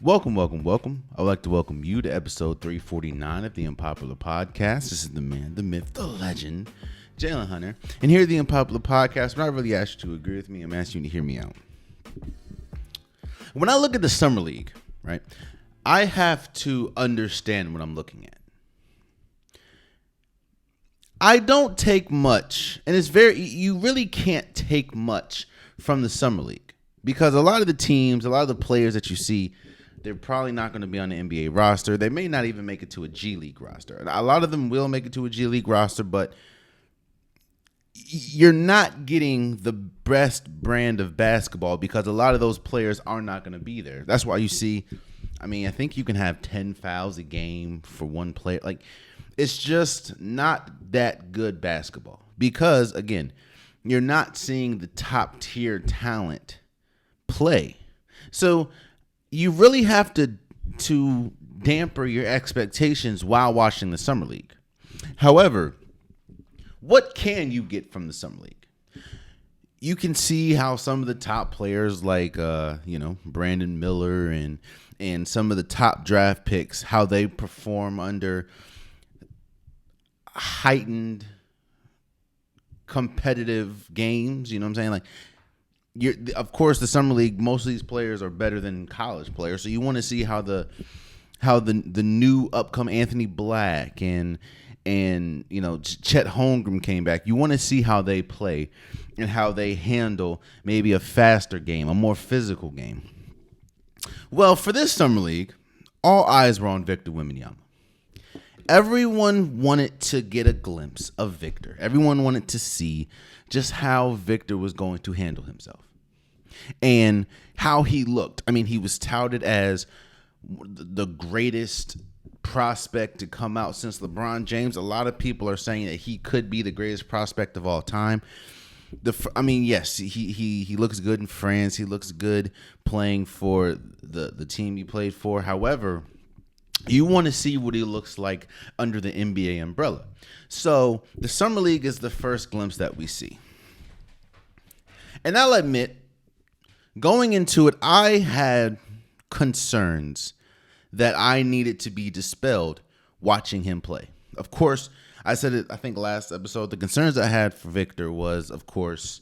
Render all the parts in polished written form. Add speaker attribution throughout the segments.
Speaker 1: Welcome. I would like to welcome you to episode 349 of the Unpopular Podcast. This is the man, the myth, the legend, Jalen Hunter. And here at the Unpopular Podcast, when I really ask you to agree with me, I'm asking you to hear me out. When I look at the Summer League, right, I have to understand what I'm looking at. I don't take much, and you really can't take much from the Summer League because a lot of the teams, a lot of the players that you see, they're probably not going to be on the NBA roster. They may not even make it to a G League roster. A lot of them will make it to a G League roster, but you're not getting the best brand of basketball because a lot of those players are not going to be there. That's why you see, I think you can have 10 fouls a game for one player. Like, it's just not that good basketball because, again, you're not seeing the top tier talent play. So you really have to damper your expectations while watching the Summer League. However, what can you get from the Summer League? You can see how some of the top players like, Brandon Miller and some of the top draft picks, how they perform under heightened competitive games. You know what I'm saying? Like, of course, the Summer League, most of these players are better than college players. So you want to see how the new upcoming Anthony Black and Chet Holmgren came back. You want to see how they play and how they handle maybe a faster game, a more physical game. Well, for this Summer League, all eyes were on Victor Wembanyama. Everyone wanted to get a glimpse of Victor. Everyone wanted to see just how Victor was going to handle himself and how he looked. He was touted as the greatest prospect to come out since LeBron James. A lot of people are saying that he could be the greatest prospect of all time. Yes, he looks good in France. He looks good playing for the team he played for. However, you want to see what he looks like under the NBA umbrella. So the Summer League is the first glimpse that we see. And I'll admit, going into it, I had concerns that I needed to be dispelled watching him play. Of course, I said it, I think last episode, the concerns I had for Victor was, of course,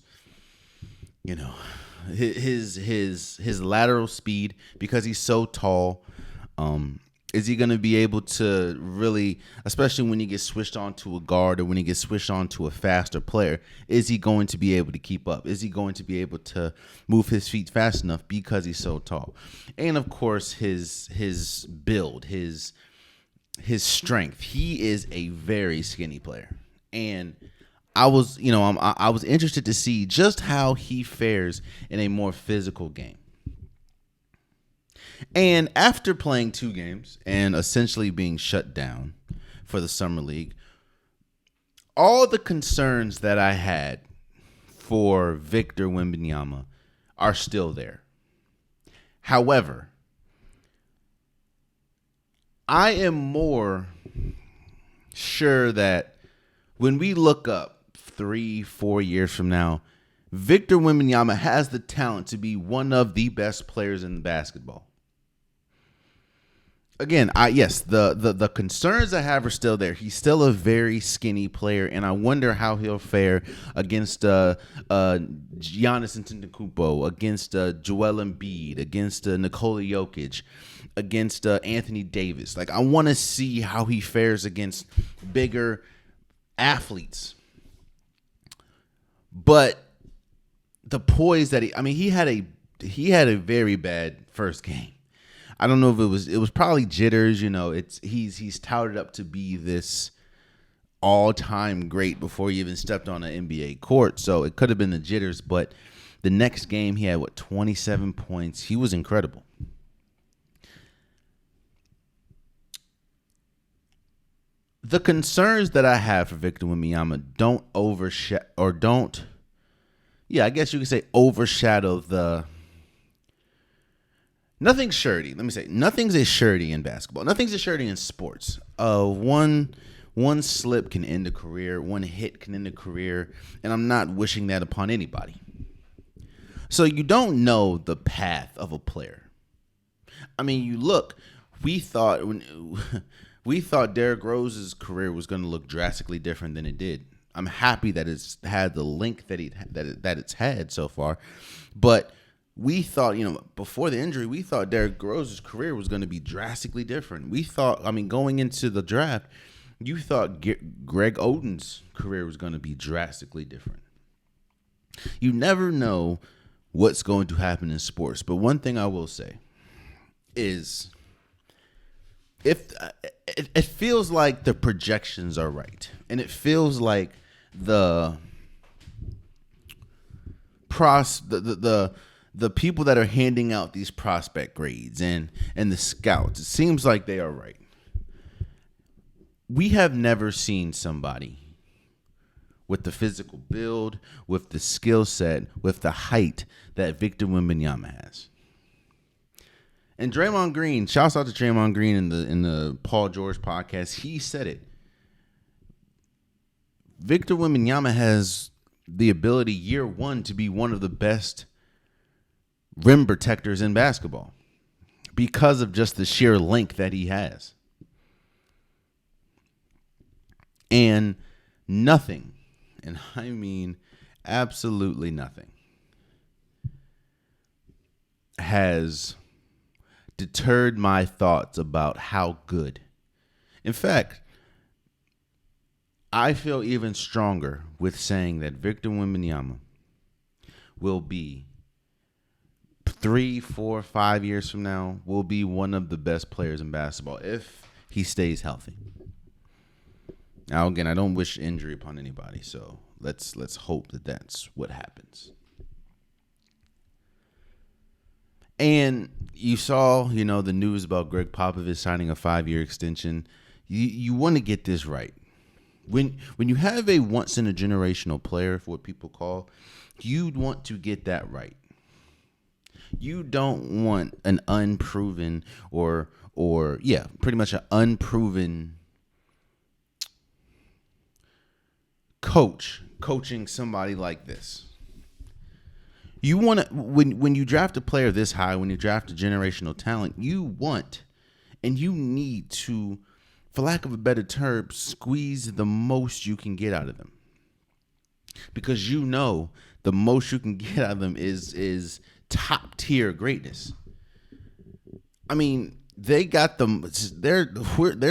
Speaker 1: his lateral speed because he's so tall. Is he going to be able to really, especially when he gets switched on to a guard or when he gets switched on to a faster player, is he going to be able to keep up? Is he going to be able to move his feet fast enough because he's so tall? And of course, his build, his strength. He is a very skinny player. And I was interested to see just how he fares in a more physical game. And after playing 2 games and essentially being shut down for the Summer League, all the concerns that I had for Victor Wembanyama are still there. However, I am more sure that when we look up 3-4 years from now, Victor Wembanyama has the talent to be one of the best players in basketball. Again, the concerns I have are still there. He's still a very skinny player, and I wonder how he'll fare against Giannis Antetokounmpo, against Joel Embiid, against Nikola Jokic, against Anthony Davis. Like, I want to see how he fares against bigger athletes. But the poise that he had a very bad first game. I don't know if it was probably jitters. He's touted up to be this all-time great before he even stepped on an NBA court. So it could have been the jitters, but the next game he had 27 points. He was incredible. The concerns that I have for Victor Wembanyama don't overshadow the. Nothing's surety. Let me say, nothing's a surety in basketball. Nothing's a surety in sports. One slip can end a career. One hit can end a career. And I'm not wishing that upon anybody. So you don't know the path of a player. I mean, you look. We thought we thought Derrick Rose's career was going to look drastically different than it did. I'm happy that it's had the length that it's had so far, but we thought, before the injury, we thought Derrick Rose's career was going to be drastically different. We thought, going into the draft, you thought Greg Oden's career was going to be drastically different. You never know what's going to happen in sports, but one thing I will say is, if it feels like the projections are right, and it feels like the people that are handing out these prospect grades and the scouts, it seems like they are right. We have never seen somebody with the physical build, with the skill set, with the height that Victor Wembanyama has. And Draymond Green, shouts out to Draymond Green in the Paul George podcast. He said it. Victor Wembanyama has the ability year one to be one of the best rim protectors in basketball because of just the sheer length that he has. And nothing, and I mean absolutely nothing, has deterred my thoughts about how good. In fact, I feel even stronger with saying that Victor Wembanyama will be 3, 4, 5 years from now, will be one of the best players in basketball if he stays healthy. Now, again, I don't wish injury upon anybody, so let's hope that that's what happens. And you saw, the news about Greg Popovich signing a 5-year extension. You want to get this right. When you have a once in a generational player, for what people call, you want to get that right. You don't want an unproven or pretty much an unproven coaching somebody like this. You want to, when you draft a player this high, when you draft a generational talent, you want and you need to, for lack of a better term, squeeze the most you can get out of them. Because the most you can get out of them is top tier greatness. I mean, they're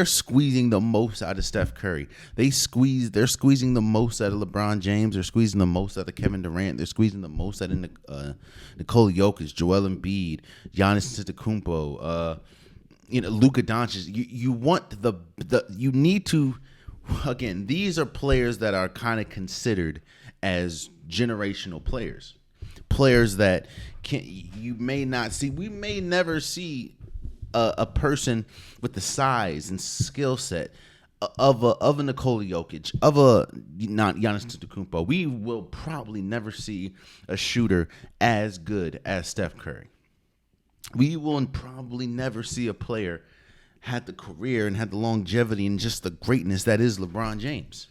Speaker 1: squeezing the most out of Steph Curry. They're squeezing the most out of LeBron James. They're squeezing the most out of Kevin Durant. They're squeezing the most out of Nikola Jokic, Joel Embiid, Giannis Antetokounmpo, Luka Doncic. You want you need to, again, these are players that are kind of considered as generational players. Players that you may not see. We may never see a person with the size and skill set of a Nikola Jokic, of a not Giannis Antetokounmpo. We will probably never see a shooter as good as Steph Curry. We will probably never see a player had the career and had the longevity and just the greatness that is LeBron James.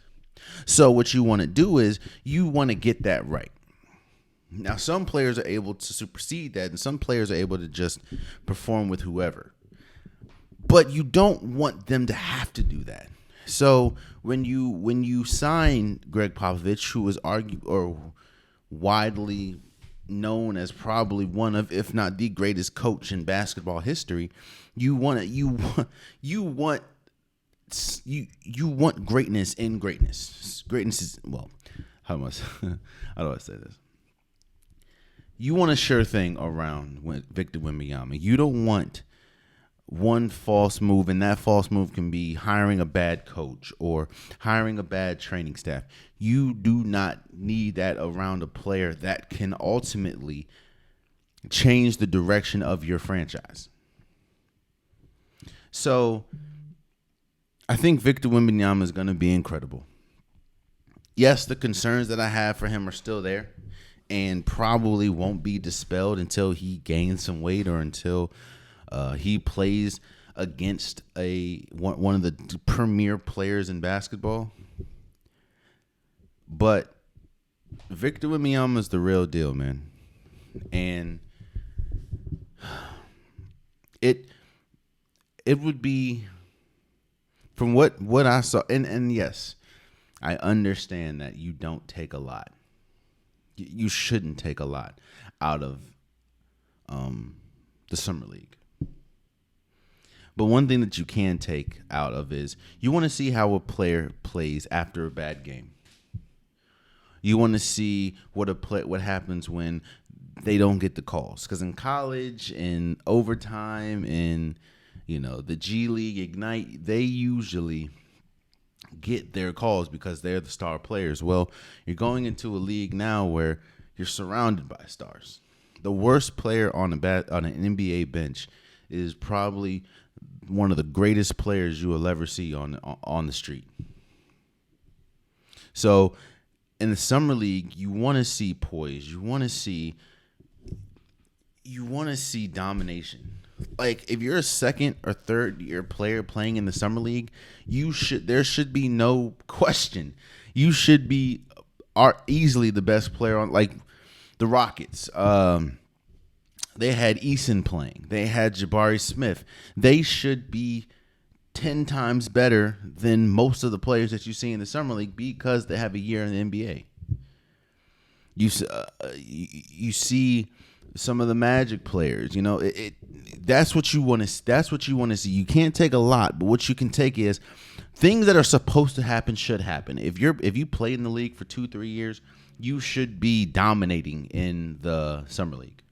Speaker 1: So what you want to do is you want to get that right. Now, some players are able to supersede that, and some players are able to just perform with whoever. But you don't want them to have to do that. So when you sign Greg Popovich, who is widely known as probably one of, if not the greatest coach in basketball history, you want greatness in greatness. Greatness is, well, how do I say this? You want a sure thing around Victor Wembanyama. You don't want one false move, and that false move can be hiring a bad coach or hiring a bad training staff. You do not need that around a player that can ultimately change the direction of your franchise. So I think Victor Wembanyama is going to be incredible. Yes, the concerns that I have for him are still there and probably won't be dispelled until he gains some weight or until he plays against one of the premier players in basketball. But Victor Wembanyama is the real deal, man. And It it would be, from what I saw, and yes, I understand that you don't take a lot. You shouldn't take a lot out of the summer league. But one thing that you can take out of is you want to see how a player plays after a bad game. You want to see what happens when they don't get the calls. Because in college, in overtime, in the G League, Ignite, they usually get their calls because they're the star players. Well, you're going into a league now where you're surrounded by stars. The worst player on an NBA bench is probably one of the greatest players you will ever see on the street. So in the summer league, you want to see poise. You want to see domination. Like, if you're a second or third year player playing in the summer league, there should be no question. You should be easily the best player on, like the Rockets. They had Eason playing. They had Jabari Smith. They should be 10 times better than most of the players that you see in the summer league because they have a year in the NBA. You see some of the Magic players. That's what you want to. That's what you want to see. You can't take a lot, but what you can take is things that are supposed to happen should happen. If you played in the league for 2-3 years, you should be dominating in the summer league.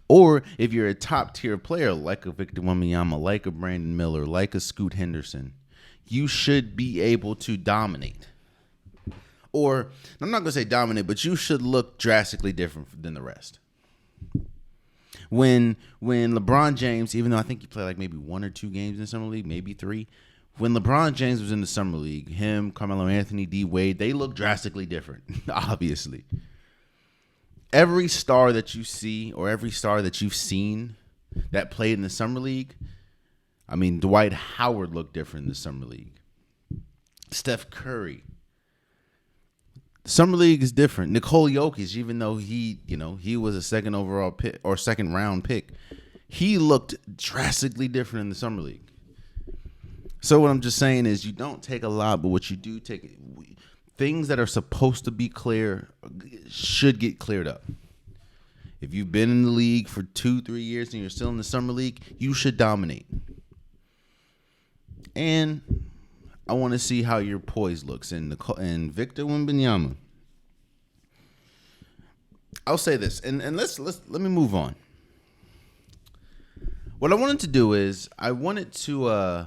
Speaker 1: Or if you're a top tier player like a Victor Wembanyama, like a Brandon Miller, like a Scoot Henderson, you should be able to dominate. Or, I'm not going to say dominate, but you should look drastically different than the rest. When LeBron James, even though I think he played like maybe 1 or 2 games in the summer league, maybe 3, when LeBron James was in the summer league, him, Carmelo Anthony, D Wade, they look drastically different, obviously. Every star that you see or every star that you've seen that played in the summer league, I mean, Dwight Howard looked different in the summer league. Steph Curry. The summer league is different. Nikola Jokic, even though he was a second overall pick or second round pick, he looked drastically different in the summer league. So what I'm just saying is you don't take a lot, but what you do take, things that are supposed to be clear should get cleared up. If you've been in the league for 2-3 years and you're still in the summer league, you should dominate. And I want to see how your poise looks in Victor Wembanyama. I'll say this, and let me move on. What I wanted to do is I wanted to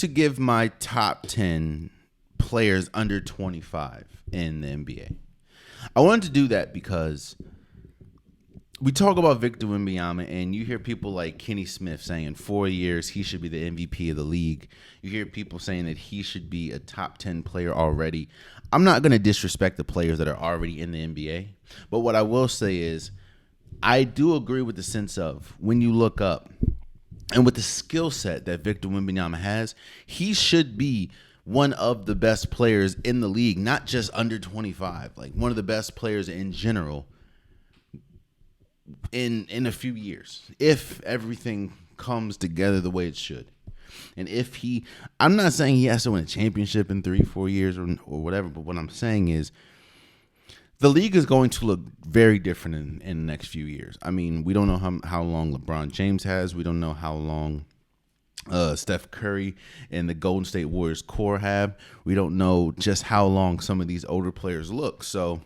Speaker 1: give my top 10 players under 25 in the NBA. I wanted to do that because we talk about Victor Wembanyama, and you hear people like Kenny Smith saying in 4 years he should be the MVP of the league. You hear people saying that he should be a top 10 player already. I'm not going to disrespect the players that are already in the NBA, but what I will say is I do agree with the sense of when you look up and with the skill set that Victor Wembanyama has, he should be one of the best players in the league, not just under 25, like one of the best players in general in a few years, if everything comes together the way it should. And I'm not saying he has to win a championship in 3-4 years or whatever, but what I'm saying is the league is going to look very different in the next few years. I mean, we don't know how long LeBron James has. We don't know how long Steph Curry and the Golden State Warriors core have. We don't know just how long some of these older players look. So,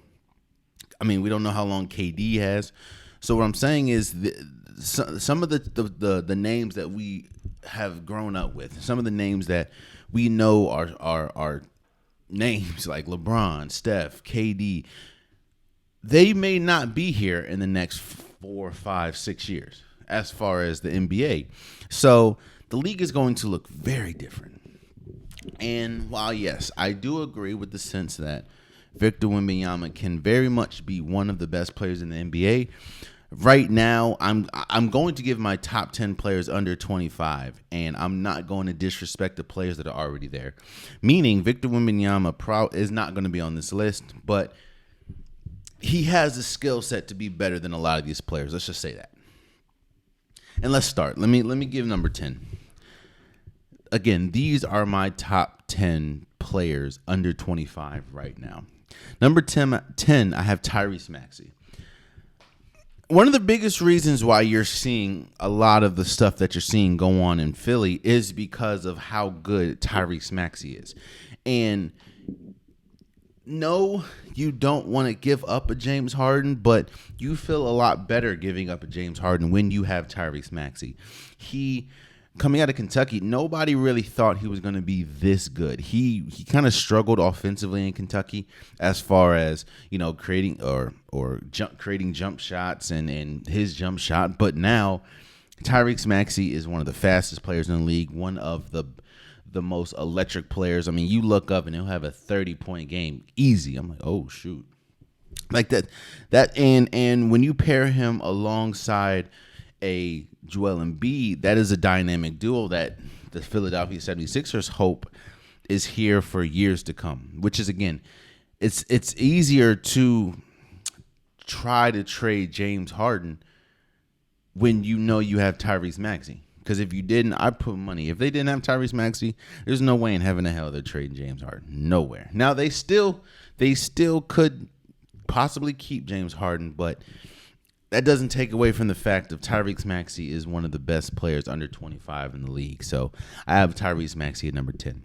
Speaker 1: I mean, we don't know how long KD has. So what I'm saying is some of the names that we have grown up with, some of the names that we know are names like LeBron, Steph, KD, they may not be here in the next 4, 5, 6 years as far as the NBA. So the league is going to look very different. And while, yes, I do agree with the sense that Victor Wembanyama can very much be one of the best players in the NBA, right now, I'm going to give my top 10 players under 25, and I'm not going to disrespect the players that are already there. Meaning, Victor Wembanyama is not going to be on this list, but he has the skill set to be better than a lot of these players. Let's just say that. And let's start. Let me give number 10. Again, these are my top 10 players under 25 right now. Number 10, I have Tyrese Maxey. One of the biggest reasons why you're seeing a lot of the stuff that you're seeing go on in Philly is because of how good Tyrese Maxey is. And no, you don't want to give up a James Harden, but you feel a lot better giving up a James Harden when you have Tyrese Maxey. Coming out of Kentucky, nobody really thought he was going to be this good. He kind of struggled offensively in Kentucky as far as, creating creating jump shots and his jump shot. But now Tyrese Maxey is one of the fastest players in the league, one of the most electric players. I mean, you look up and he'll have a 30-point game easy. I'm like, oh shoot, like that. And when you pair him alongside a Joel Embiid, that is a dynamic duo that the Philadelphia 76ers hope is here for years to come, which is, again, it's easier to try to trade James Harden when you have Tyrese Maxey. Because if you didn't, I put money. If they didn't have Tyrese Maxey, there's no way in heaven and hell they're trading James Harden. Nowhere. Now, they still could possibly keep James Harden, but that doesn't take away from the fact that Tyrese Maxey is one of the best players under 25 in the league. So I have Tyrese Maxey at number 10.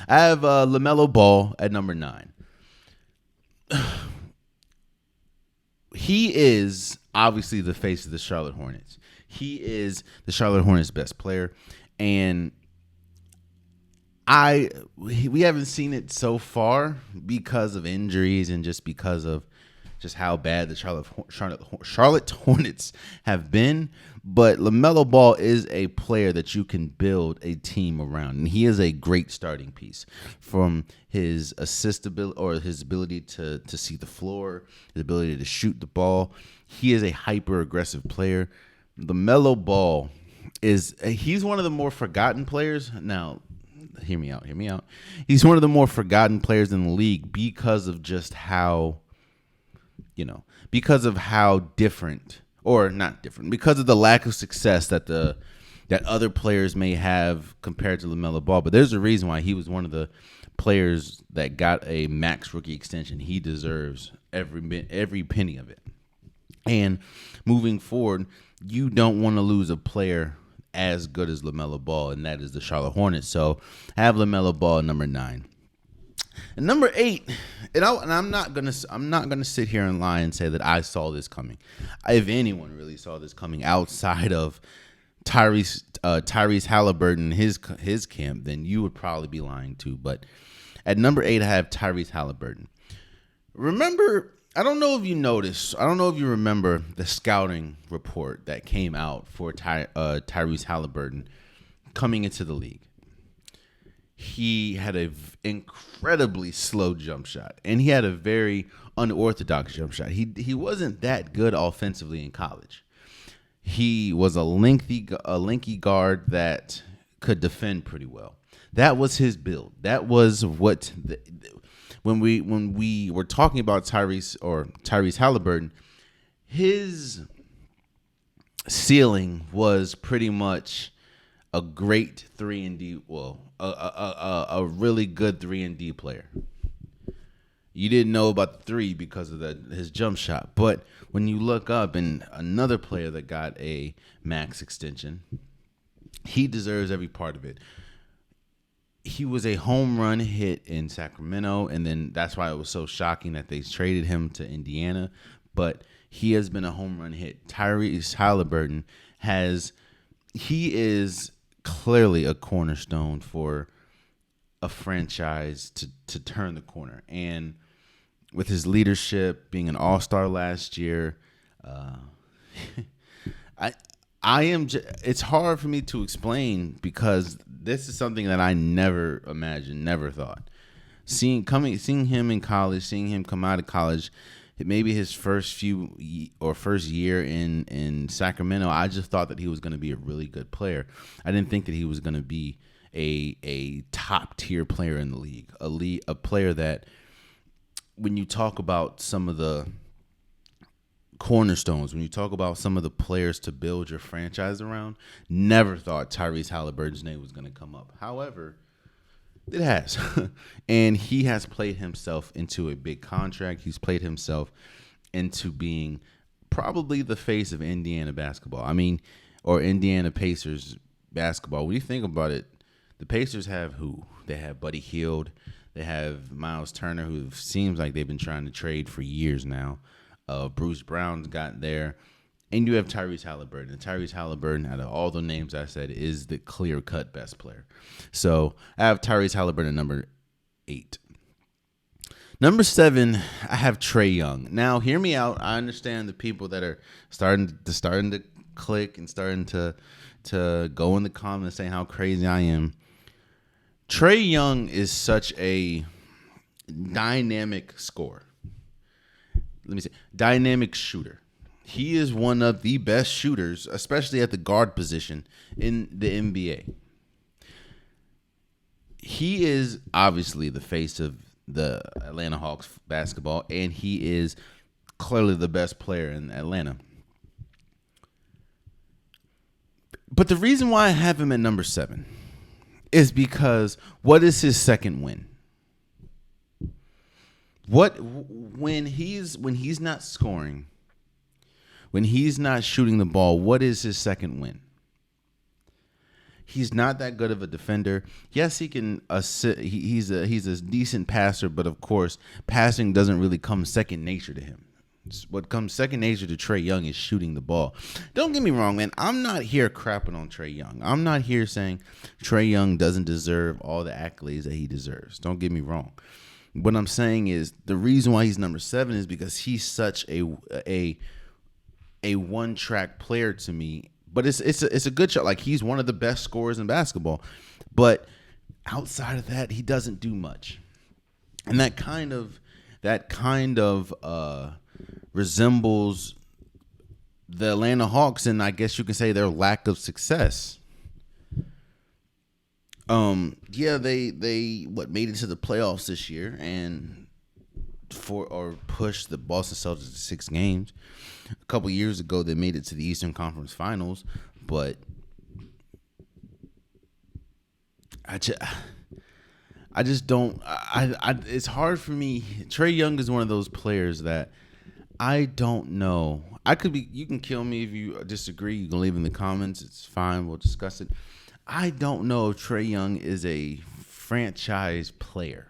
Speaker 1: I have LaMelo Ball at number 9. He is obviously the face of the Charlotte Hornets. He is the Charlotte Hornets' best player, and we haven't seen it so far because of injuries and just because of just how bad the Charlotte Hornets have been. But LaMelo Ball is a player that you can build a team around, and he is a great starting piece from his assist ability or his ability to see the floor, his ability to shoot the ball. He is a hyper aggressive player. LaMelo Ball he's one of the more forgotten players. Now, hear me out. He's one of the more forgotten players in the league because of just how, because of how different, or not different, because of the lack of success that other players may have compared to LaMelo Ball. But there's a reason why he was one of the players that got a max rookie extension. He deserves every penny of it. And moving forward, you don't want to lose a player as good as LaMelo Ball, and that is the Charlotte Hornets. So I have LaMelo Ball at number 9. And number 8, I'm not gonna sit here and lie and say that I saw this coming. If anyone really saw this coming outside of Tyrese Halliburton, his camp, then you would probably be lying too. But at number 8, I have Tyrese Halliburton. Remember, I don't know if you remember the scouting report that came out for Tyrese Halliburton coming into the league. He had an incredibly slow jump shot, and he had a very unorthodox jump shot. He wasn't that good offensively in college. He was a lanky guard that could defend pretty well. That was his build. That was what when we were talking about Tyrese Halliburton, his ceiling was pretty much a great 3-and-D, a really good 3-and-D player. You didn't know about the 3 because of his jump shot, but when you look up and another player that got a max extension, he deserves every part of it. He was a home run hit in Sacramento, and then that's why it was so shocking that they traded him to Indiana. But he has been a home run hit. Tyrese Halliburton he is clearly a cornerstone for a franchise to turn the corner. And with his leadership, being an all-star last year, it's hard for me to explain because this is something that I never imagined, never thought. Seeing him in college, seeing him come out of college, maybe his first year in Sacramento, I just thought that he was going to be a really good player. I didn't think that he was going to be a top tier player in the league, a player that when you talk about some of the cornerstones, when you talk about some of the players to build your franchise around, never thought Tyrese Halliburton's name was going to come up. However, it has. And he has played himself into a big contract. He's played himself into being probably the face of Indiana basketball. I mean, or Indiana Pacers basketball. When you think about it, the Pacers have who? They have Buddy Hield. They have Miles Turner, who seems like they've been trying to trade for years now. Bruce Brown's got there. And you have Tyrese Halliburton. And Tyrese Halliburton, out of all the names I said, is the clear-cut best player. So I have Tyrese Halliburton at number 8. Number 7, I have Trae Young. Now, hear me out. I understand the people that are starting to click and starting to go in the comments saying how crazy I am. Trae Young is such a dynamic scorer. Let me say, dynamic shooter. He is one of the best shooters, especially at the guard position in the NBA. He is obviously the face of the Atlanta Hawks basketball, and he is clearly the best player in Atlanta. But the reason why I have him at number 7 is because what is his second win? When he's not scoring, when he's not shooting the ball, what is his second win? He's not that good of a defender. Yes, he can assist. He's a decent passer, but of course, passing doesn't really come second nature to him. What comes second nature to Trae Young is shooting the ball. Don't get me wrong, man. I'm not here crapping on Trae Young. I'm not here saying Trae Young doesn't deserve all the accolades that he deserves. Don't get me wrong. What I'm saying is the reason why he's number 7 is because he's such a one-track player to me. But it's a good shot. Like, he's one of the best scorers in basketball. But outside of that, he doesn't do much. And that kind of resembles the Atlanta Hawks, and I guess you can say their lack of success. They made it to the playoffs this year and pushed the Boston Celtics to 6 games. A couple years ago, they made it to the Eastern Conference Finals, but I just don't. It's hard for me. Trae Young is one of those players that I don't know. You can kill me if you disagree. You can leave in the comments. It's fine. We'll discuss it. I don't know if Trae Young is a franchise player.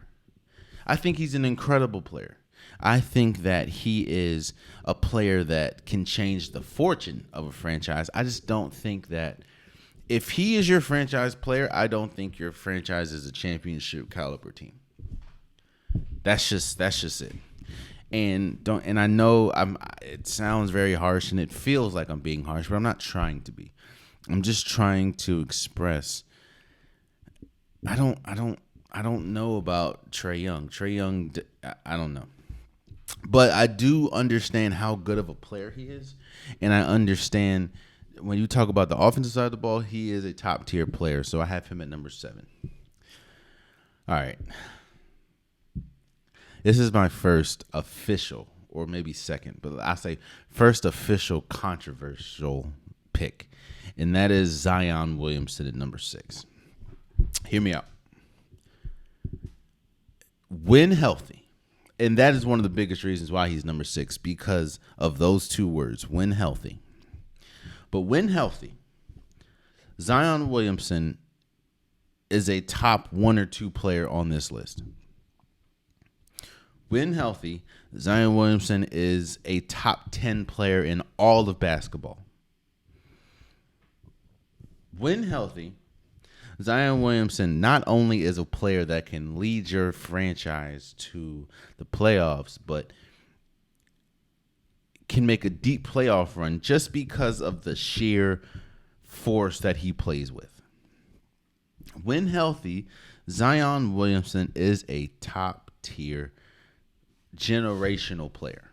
Speaker 1: I think he's an incredible player. I think that he is a player that can change the fortune of a franchise. I just don't think that if he is your franchise player, I don't think your franchise is a championship caliber team. That's just it. And I know it sounds very harsh and it feels like I'm being harsh, but I'm not trying to be. I'm just trying to express I don't know about Trae Young. Trae Young, I don't know. But I do understand how good of a player he is. And I understand when you talk about the offensive side of the ball, he is a top tier player. So I have him at number 7. All right. This is my first official, or maybe second, but I say first official controversial pick. And that is Zion Williamson at number 6. Hear me out. When healthy, and that is one of the biggest reasons why he's number 6, because of those 2 words, when healthy. But when healthy, Zion Williamson is a top 1 or 2 player on this list. When healthy, Zion Williamson is a top 10 player in all of basketball. When healthy, Zion Williamson not only is a player that can lead your franchise to the playoffs, but can make a deep playoff run just because of the sheer force that he plays with. When healthy, Zion Williamson is a top-tier generational player.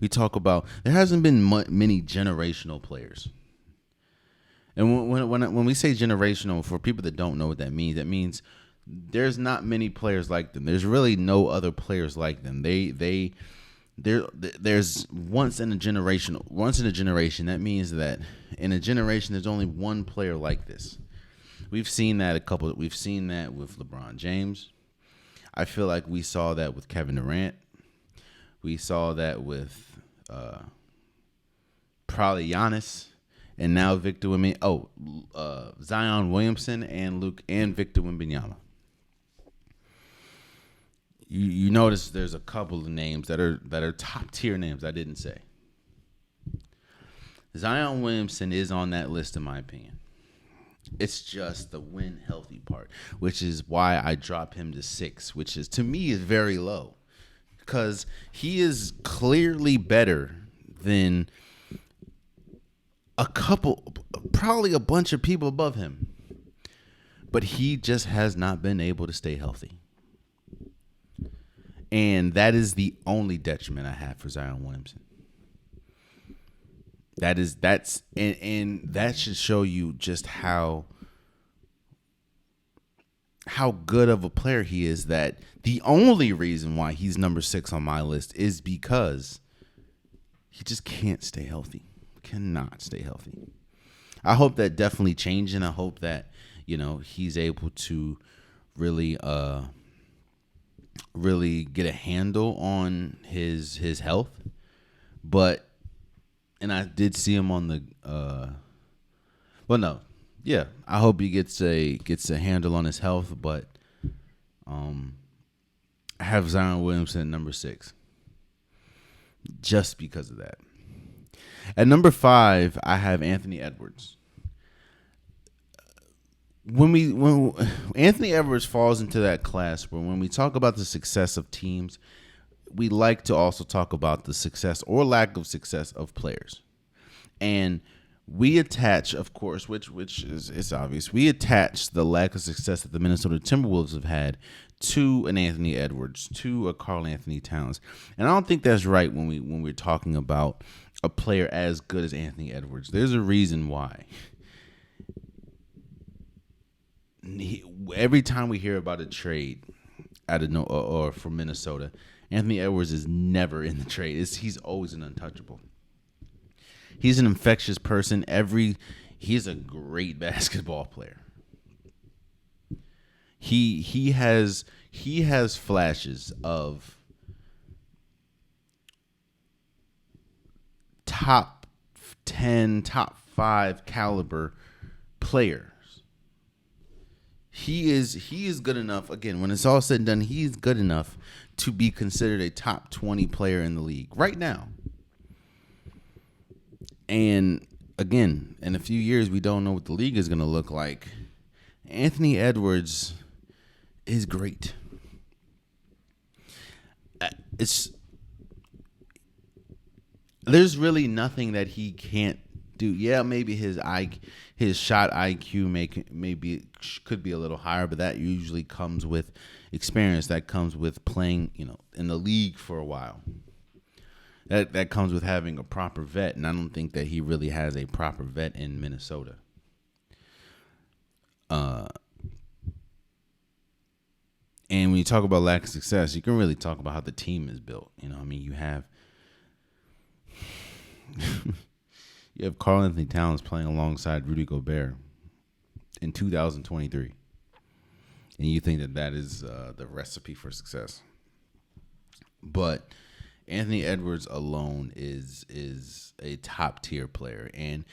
Speaker 1: We talk about there hasn't been many generational players. And when we say generational, for people that don't know what that means There's not many players like them. There's really no other players like them. There's once in a generation. Once in a generation. That means that in a generation, there's only one player like this. We've seen that We've seen that with LeBron James. I feel like we saw that with Kevin Durant. We saw that with probably Giannis, and now Victor Wembanyama. Zion Williamson and Victor Wembanyama. You notice there's a couple of names that are top tier names I didn't say. Zion Williamson is on that list in my opinion. It's just the when healthy part, which is why I drop him to 6, which is to me is very low, because he is clearly better than probably a bunch of people above him, but he just has not been able to stay healthy. And that is the only detriment I have for Zion Williamson. And that should show you just how good of a player he is, that the only reason why he's number 6 on my list is because he just can't stay healthy. Cannot stay healthy. I hope that definitely changes, and I hope that, he's able to really get a handle on his health. And I did see him on the I hope he gets a handle on his health, but I have Zion Williamson at number 6 just because of that. At number 5, I have Anthony Edwards. When Anthony Edwards falls into that class where when we talk about the success of teams, we like to also talk about the success or lack of success of players. And we attach, of course, which is obvious, we attach the lack of success that the Minnesota Timberwolves have had to an Anthony Edwards, to a Karl Anthony Towns. And I don't think that's right when we're talking about a player as good as Anthony Edwards. There's a reason why. Every time we hear about a trade or from Minnesota, Anthony Edwards is never in the trade. He's always an untouchable. He's an infectious person. He's a great basketball player. He has flashes of top 10, top 5 caliber players. He is good enough. Again, when it's all said and done, he's good enough to be considered a top 20 player in the league right now. And again, in a few years, we don't know what the league is going to look like. Anthony Edwards is great. There's really nothing that he can't do. Yeah, maybe his shot IQ could be a little higher, but that usually comes with experience. That comes with playing, in the league for a while. That comes with having a proper vet, and I don't think that he really has a proper vet in Minnesota. And when you talk about lack of success, you can really talk about how the team is built. You have you have Karl Anthony Towns playing alongside Rudy Gobert in 2023, and you think that is the recipe for success. But Anthony Edwards alone is a top tier player and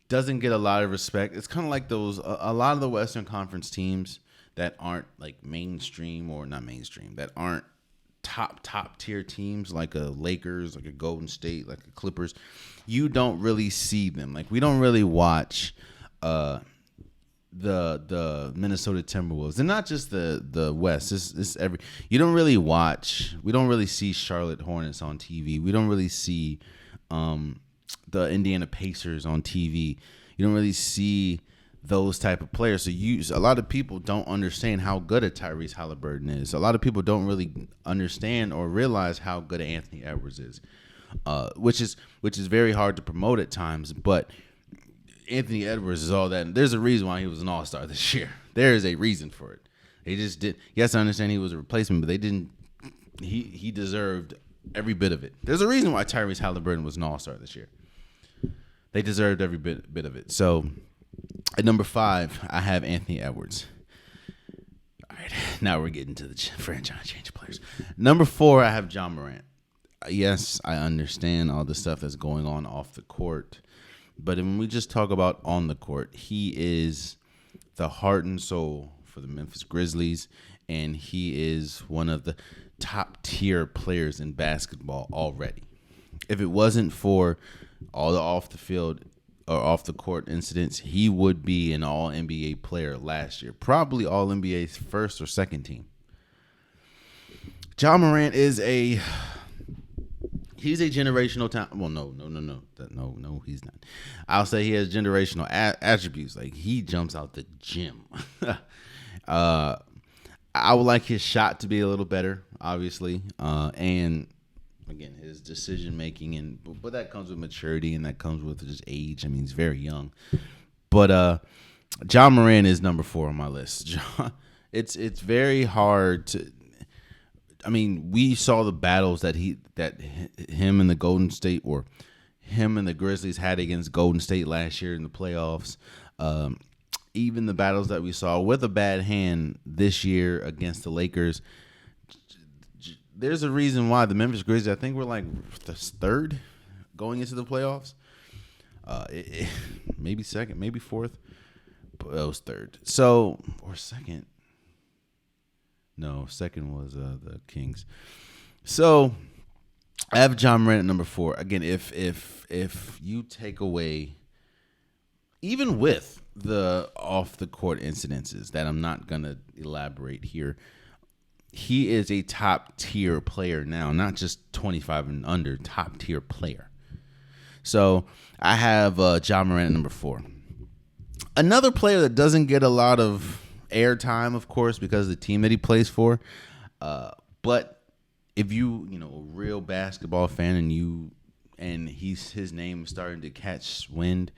Speaker 1: doesn't get a lot of respect. It's kind of like a lot of the Western Conference teams that aren't like mainstream or not mainstream, that aren't top tier teams like a Lakers, like a Golden State, like a Clippers. You don't really see them. Like we don't really watch the Minnesota Timberwolves, and not just the West. We don't really see Charlotte Hornets on TV. We don't really see the Indiana Pacers on TV. You don't really see those type of players. So a lot of people don't understand how good a Tyrese Halliburton is. A lot of people don't really understand or realize how good Anthony Edwards is, which is very hard to promote at times. But Anthony Edwards is all that. And there's a reason why he was an all-star this year. There is a reason for it. They just did. Yes, I understand he was a replacement, but they didn't. He deserved every bit of it. There's a reason why Tyrese Halliburton was an All-Star this year. They deserved every bit of it. So at number 5, I have Anthony Edwards. All right, now we're getting to the franchise change players. Number 4, I have John Morant. Yes, I understand all the stuff that's going on off the court, but when we just talk about on the court, he is the heart and soul for the Memphis Grizzlies, and he is one of the top tier players in basketball already. If it wasn't for all the off the field or off the court incidents, he would be an all NBA player last year, probably all NBA's first or second team. John Morant is he's a generational talent. Well, no, he's not. I'll say he has generational attributes. Like, he jumps out the gym. I would like his shot to be a little better, obviously, and again, his decision making, but that comes with maturity and that comes with just age. I mean, he's very young. But John Morant is number 4 on my list. It's very hard to. I mean, we saw the battles that him and the Golden State, or him and the Grizzlies, had against Golden State last year in the playoffs. Even the battles that we saw with a bad hand this year against the Lakers. There's a reason why the Memphis Grizzlies, I think, we're like the 3rd going into the playoffs. Maybe 2nd, maybe 4th, but it was 3rd. So, or 2nd. No, 2nd was the Kings. So I have John Morant at number 4. Again, if you take away, even with the off the court incidences that I'm not gonna elaborate here, he is a top tier player now, not just 25 and under, top tier player. So I have John Morant at number 4. Another player that doesn't get a lot of airtime, of course, because of the team that he plays for. But if you a real basketball fan and his name is starting to catch wind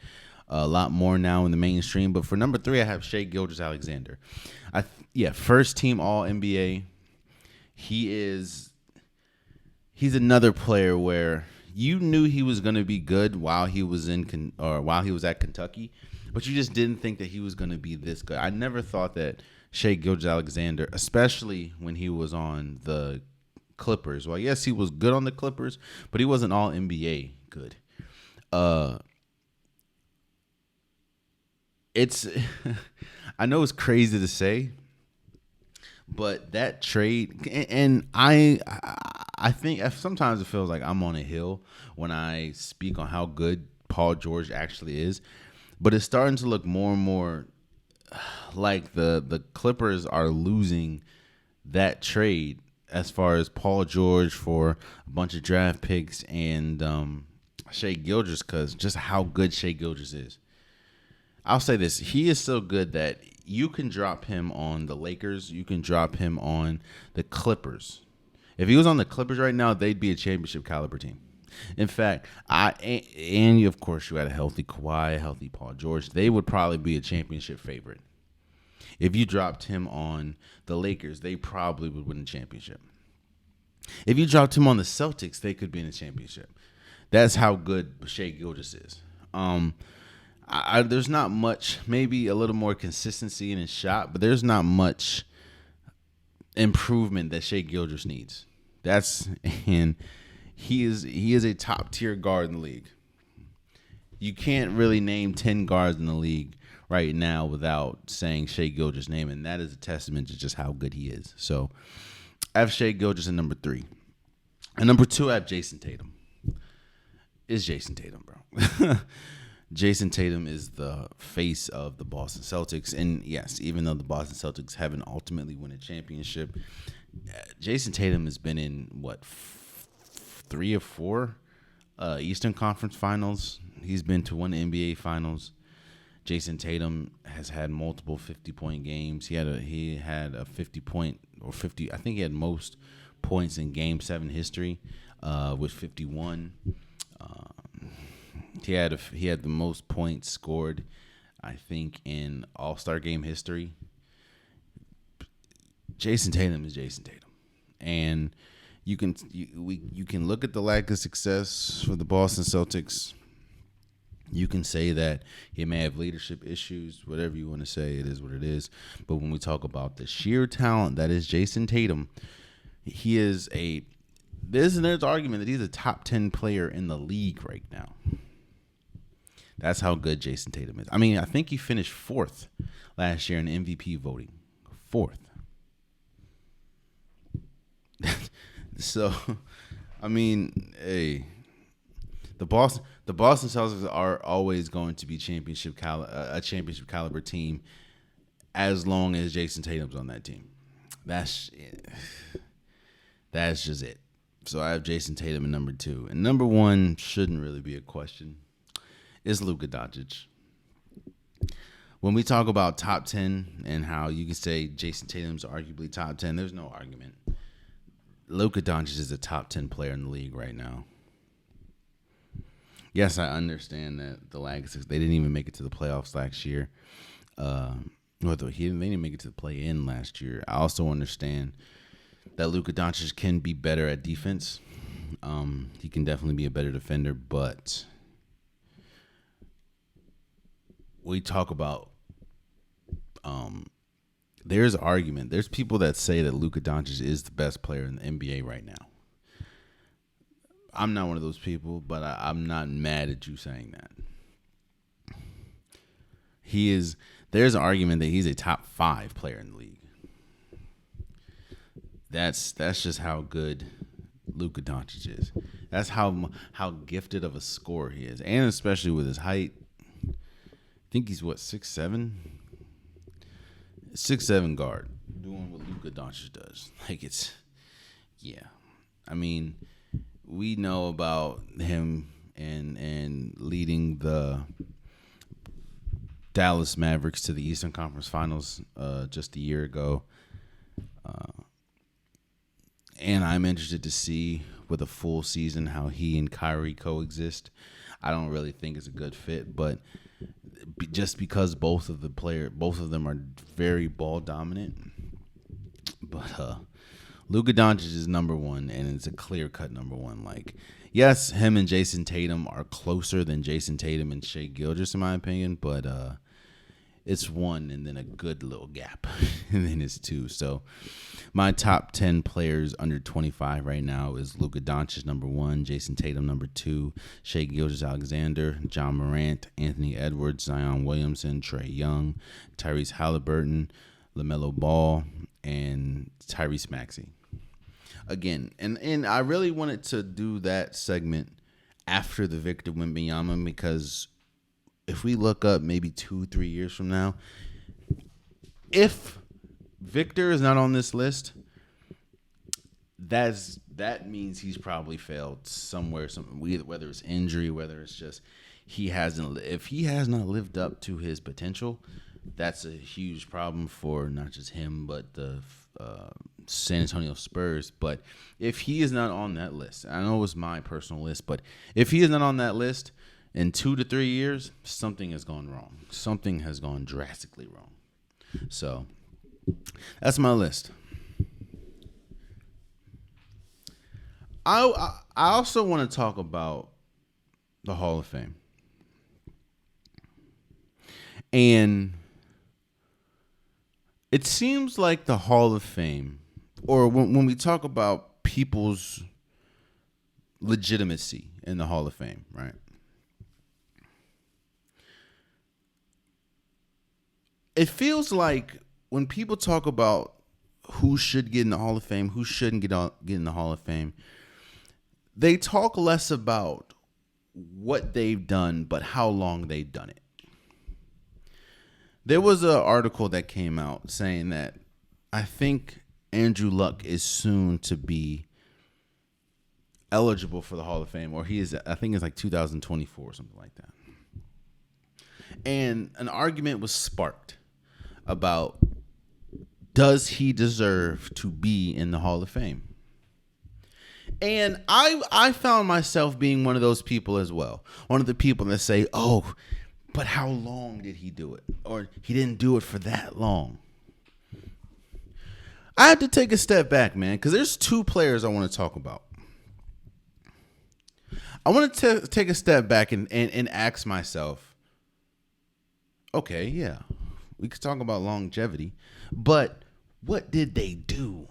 Speaker 1: a lot more now in the mainstream. But for number 3, I have Shai Gilgeous-Alexander. First team All NBA. He's another player where you knew he was going to be good while he was at Kentucky, but you just didn't think that he was going to be this good. I never thought that Shai Gilgeous-Alexander, especially when he was on the Clippers. Well, yes, he was good on the Clippers, but he wasn't all NBA good. It's I know it's crazy to say, but that trade, and I think sometimes it feels like I'm on a hill when I speak on how good Paul George actually is, but it's starting to look more and more like the Clippers are losing that trade as far as Paul George for a bunch of draft picks and Shai Gilgeous, because just how good Shai Gilgeous is. I'll say this. He is so good that you can drop him on the Lakers. You can drop him on the Clippers. If he was on the Clippers right now, they'd be a championship caliber team. In fact, of course, you had a healthy Kawhi, a healthy Paul George. They would probably be a championship favorite. If you dropped him on the Lakers, they probably would win a championship. If you dropped him on the Celtics, they could be in a championship. That's how good Shai Gilgeous is. There's not much, maybe a little more consistency in his shot, but there's not much improvement that Shai Gilgeous needs. And he is a top tier guard in the league. You can't really name 10 guards in the league right now without saying Shai Gilgeous' name, and that is a testament to just how good he is. So I have Shai Gilgeous at number 3. And number 2, I have Jason Tatum. It's Jason Tatum, bro. Jason Tatum is the face of the Boston Celtics. And yes, even though the Boston Celtics haven't ultimately won a championship, Jason Tatum has been in, 3 or 4 Eastern Conference Finals. He's been to 1 NBA Finals. Jason Tatum has had multiple 50-point games. He had a 50-point or 50. I think he had most points in Game 7 history with 51. He had the most points scored, I think, in All-Star game history. Jason Tatum is Jason Tatum, and you can look at the lack of success for the Boston Celtics. You can say that he may have leadership issues, whatever you want to say. It is what it is. But when we talk about the sheer talent that is Jason Tatum, he is there's argument that he's a top 10 player in the league right now. That's how good Jason Tatum is. I mean, I think he finished 4th last year in MVP voting. 4th. So, I mean, hey, the Boston Celtics are always going to be a championship caliber team as long as Jason Tatum's on that team. That's just it. So I have Jason Tatum at number 2, and number 1 shouldn't really be a question. It's Luka Doncic. When we talk about top 10 and how you can say Jason Tatum's arguably top 10, there's no argument. Luka Doncic is a top 10 player in the league right now. Yes, I understand that the lag is they didn't even make it to the playoffs last year. They didn't make it to the play-in last year. I also understand that Luka Doncic can be better at defense. He can definitely be a better defender, but we talk about there's argument. There's people that say that Luka Doncic is the best player in the NBA right now. I'm not one of those people, but I'm not mad at you saying that. There's an argument that he's a top 5 player in the league. That's just how good Luka Doncic is. That's how gifted of a scorer he is, and especially with his height. I think he's 6'7", 6'7" guard doing what Luka Doncic does. I mean, we know about him and leading the Dallas Mavericks to the Eastern Conference Finals just a year ago. And I'm interested to see with a full season how he and Kyrie coexist. I don't really think it's a good fit, but just because both of them are very ball dominant. But Luka Doncic is number 1, and it's a clear-cut number 1. Yes, him and Jason Tatum are closer than Jason Tatum and Shai Gilgeous, in my opinion, but it's 1 and then a good little gap, and then it's 2. So my top 10 players under 25 right now is Luka Doncic, number 1, Jason Tatum, number 2, Shai Gilgeous-Alexander, John Morant, Anthony Edwards, Zion Williamson, Trae Young, Tyrese Halliburton, LaMelo Ball, and Tyrese Maxey. Again, and I really wanted to do that segment after the Victor Wembanyama, because if we look up maybe 2-3 years from now, if Victor is not on this list, that means he's probably failed somewhere, whether it's injury, whether it's just if he has not lived up to his potential, that's a huge problem for not just him, but the San Antonio Spurs. But if he is not on that list, I know it's my personal list, but if he is not on that list in 2 to 3 years, something has gone wrong. Something has gone drastically wrong. So that's my list. I also want to talk about the Hall of Fame. And it seems like the Hall of Fame, or when we talk about people's legitimacy in the Hall of Fame, right? It feels like when people talk about who should get in the Hall of Fame, who shouldn't get in the Hall of Fame, they talk less about what they've done, but how long they've done it. There was an article that came out saying that I think Andrew Luck is soon to be eligible for the Hall of Fame, or I think it's like 2024 or something like that. And an argument was sparked about, does he deserve to be in the Hall of Fame? And I found myself being one of those people as well. One of the people that say, oh, but how long did he do it? Or he didn't do it for that long. I have to take a step back, man, because there's two players I want to talk about. I want to take a step back and ask myself, okay, yeah, we could talk about longevity, but what did they do?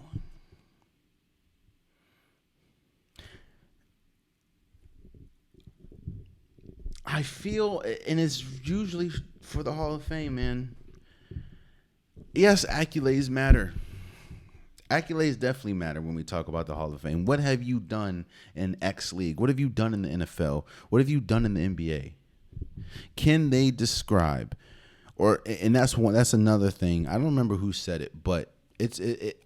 Speaker 1: I feel, and it's usually for the Hall of Fame, man. Yes, accolades matter. Accolades definitely matter when we talk about the Hall of Fame. What have you done in X League? What have you done in the NFL? What have you done in the NBA? Can they describe, and that's another thing. I don't remember who said it, but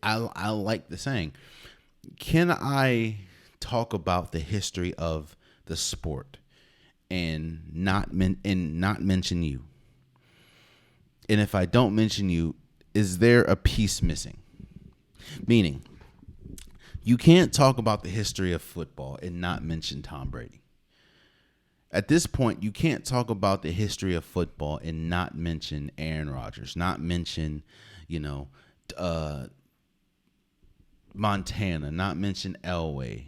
Speaker 1: I like the saying. Can I talk about the history of the sport and not mention you? And if I don't mention you, is there a piece missing? Meaning, you can't talk about the history of football and not mention Tom Brady. At this point, you can't talk about the history of football and not mention Aaron Rodgers, not mention, Montana, not mention Elway,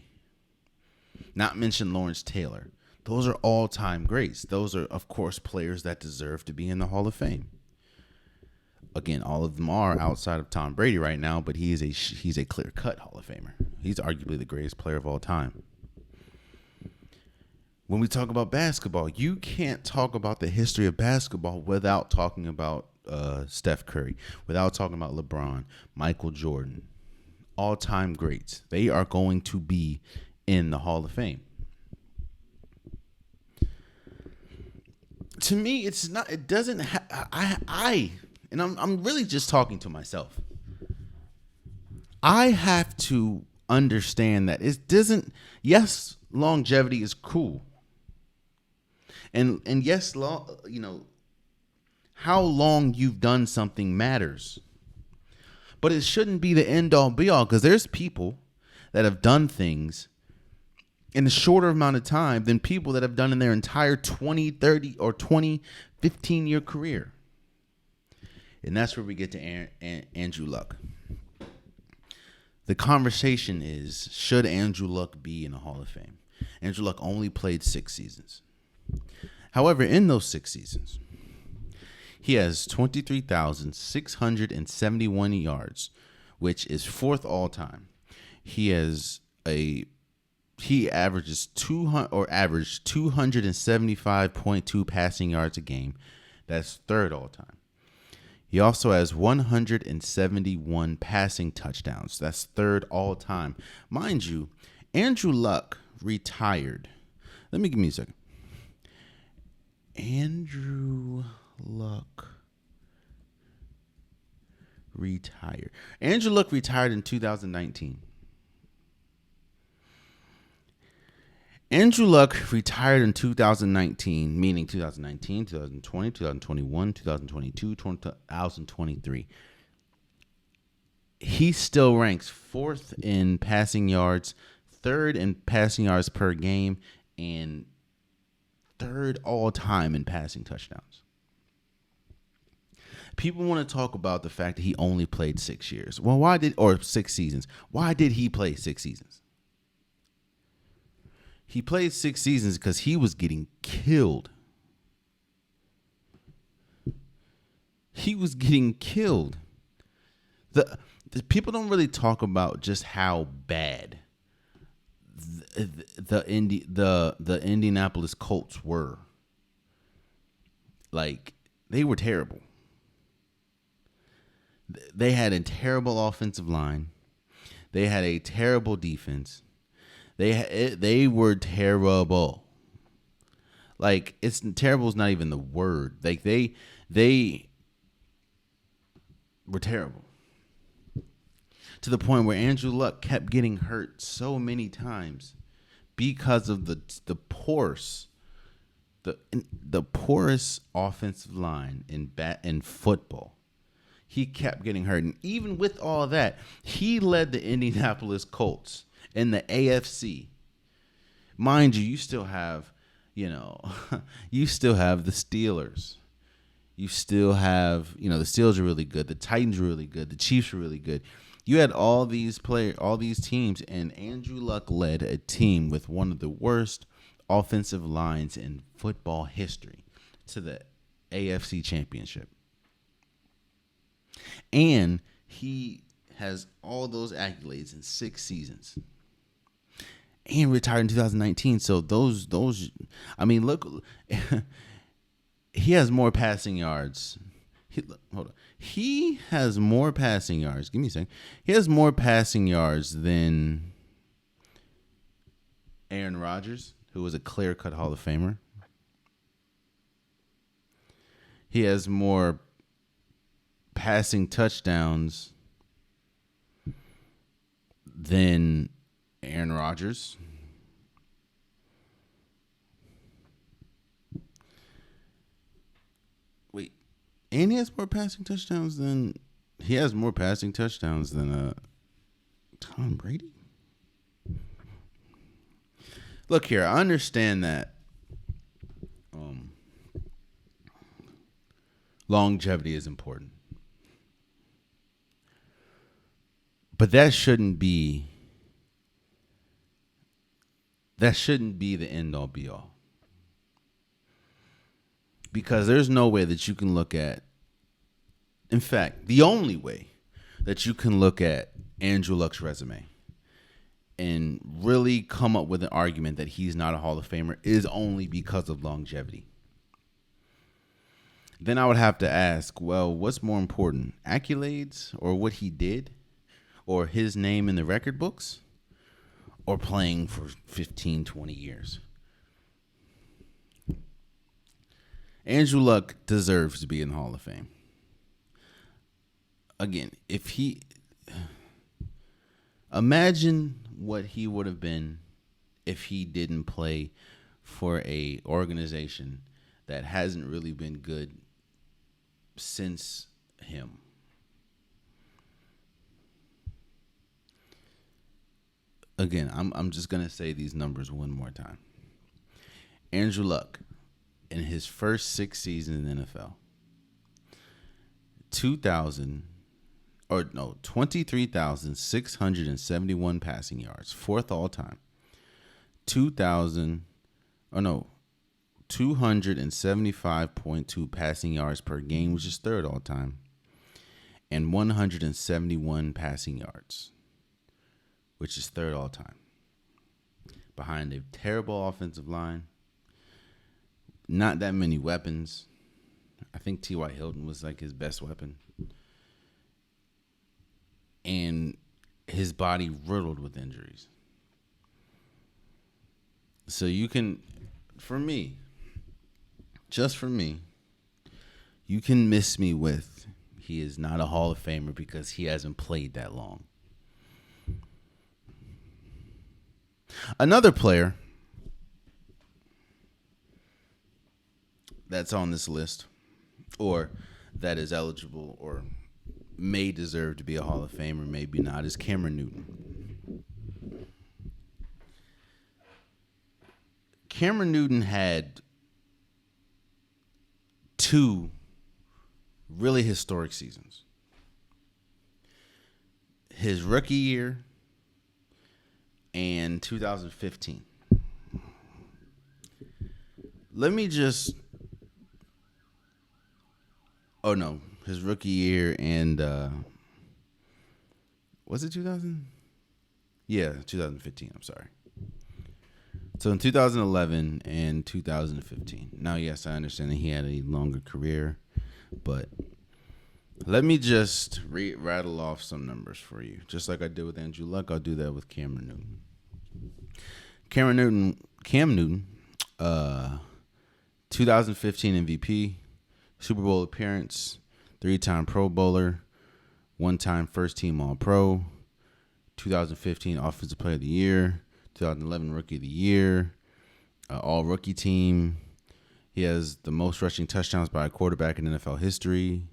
Speaker 1: not mention Lawrence Taylor. Those are all-time greats. Those are, of course, players that deserve to be in the Hall of Fame. Again, all of them are outside of Tom Brady right now, but he's a clear-cut Hall of Famer. He's arguably the greatest player of all time. When we talk about basketball, you can't talk about the history of basketball without talking about Steph Curry, without talking about LeBron, Michael Jordan, all-time greats. They are going to be in the Hall of Fame. To me, it's not. It doesn't. And I'm really just talking to myself. I have to understand that it doesn't. Yes, longevity is cool. And yes, how long you've done something matters. But it shouldn't be the end all be all, because there's people that have done things in a shorter amount of time than people that have done in their entire 20, 30, or 20, 15-year career. And that's where we get to Andrew Luck. The conversation is, should Andrew Luck be in the Hall of Fame? Andrew Luck only played 6 seasons. However, in those 6 seasons, he has 23,671 yards, which is 4th all time. He averages averaged 275.2 passing yards a game. That's 3rd all time. He also has 171 passing touchdowns. That's 3rd all time. Mind you, Andrew Luck retired. Give me a second. Andrew Luck retired. Andrew Luck retired in 2019. Andrew Luck retired in 2019, meaning 2019, 2020, 2021, 2022, 2023. He still ranks 4th in passing yards, 3rd in passing yards per game, and 3rd all time in passing touchdowns. People want to talk about the fact that he only played 6 years. Well, 6 seasons. Why did he play 6 seasons? He played 6 seasons because he was getting killed. He was getting killed. The people don't really talk about just how bad the Indianapolis Colts were. Like, they were terrible. They had a terrible offensive line. They had a terrible defense. They were terrible. Like, terrible is not even the word. Like, they were terrible. To the point where Andrew Luck kept getting hurt so many times because of the porous offensive line in football. He kept getting hurt. And even with all that, he led the Indianapolis Colts in the AFC. Mind you, you still have the Steelers. You still have, the Steelers are really good. The Titans are really good. The Chiefs are really good. You had all these teams, and Andrew Luck led a team with one of the worst offensive lines in football history to the AFC Championship. And he has all those accolades in 6 seasons. And retired in 2019. So those I mean, look, he has more passing yards. Hold on. He has more passing yards. Give me a second. He has more passing yards than Aaron Rodgers, who was a clear-cut Hall of Famer. He has more passing touchdowns than Aaron Rodgers. Wait, and he has more passing touchdowns than Tom Brady. Look here, I understand that longevity is important, but that shouldn't be the end all be all. Because there's no way that you can look at, in fact, the only way that you can look at Andrew Luck's resume and really come up with an argument that he's not a Hall of Famer is only because of longevity. Then I would have to ask, well, what's more important, accolades or what he did or his name in the record books or playing for 15, 20 years? Andrew Luck deserves to be in the Hall of Fame. Again, imagine what he would have been if he didn't play for a organization that hasn't really been good since him. Again, I'm just going to say these numbers one more time. Andrew Luck, in his first 6 seasons in the NFL, 23,671 passing yards, 4th all time. 275.2 passing yards per game, which is 3rd all time, and 171 passing yards, which is 3rd all time. Behind a terrible offensive line, not that many weapons. I think T.Y. Hilton was like his best weapon. And his body riddled with injuries. So you can, just for me, you can miss me with he is not a Hall of Famer because he hasn't played that long. Another player that's on this list, or that is eligible or may deserve to be a Hall of Famer, maybe not, is Cameron Newton. Cameron Newton had 2 really historic seasons. His rookie year and 2015. Let me just... Oh, no. His rookie year and... was it 2000? Yeah, 2015. I'm sorry. So in 2011 and 2015. Now, yes, I understand that he had a longer career, but let me just rattle off some numbers for you. Just like I did with Andrew Luck, I'll do that with Cameron Newton. Cam Newton, 2015 MVP, Super Bowl appearance, 3-time Pro Bowler, 1-time first team All-Pro, 2015 Offensive Player of the Year, 2011 Rookie of the Year, All-Rookie Team. He has the most rushing touchdowns by a quarterback in NFL history,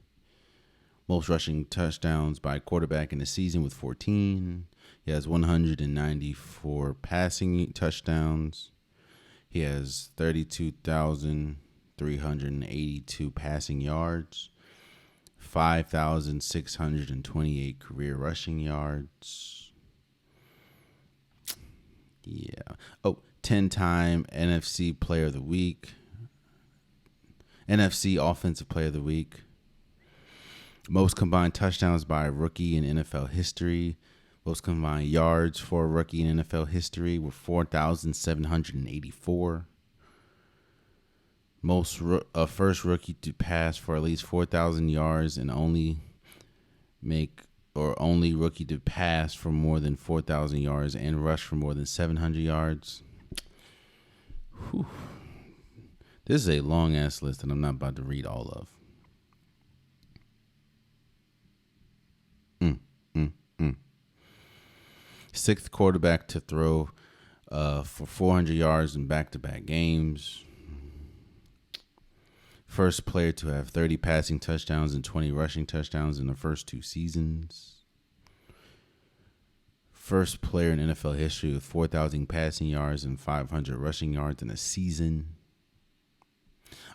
Speaker 1: most rushing touchdowns by a quarterback in a season with 14. He has 194 passing touchdowns. He has 32,382 passing yards, 5,628 career rushing yards. Yeah. Oh, 10-time NFC Player of the Week. NFC Offensive Player of the Week. Most combined touchdowns by a rookie in NFL history. Most combined yards for a rookie in NFL history were 4,784. Most first rookie to pass for at least 4,000 yards and only rookie to pass for more than 4,000 yards and rush for more than 700 yards. Whew. This is a long ass list that I'm not about to read all of. Sixth quarterback to throw for 400 yards in back-to-back games. First player to have 30 passing touchdowns and 20 rushing touchdowns in the first 2 seasons. First player in NFL history with 4,000 passing yards and 500 rushing yards in a season.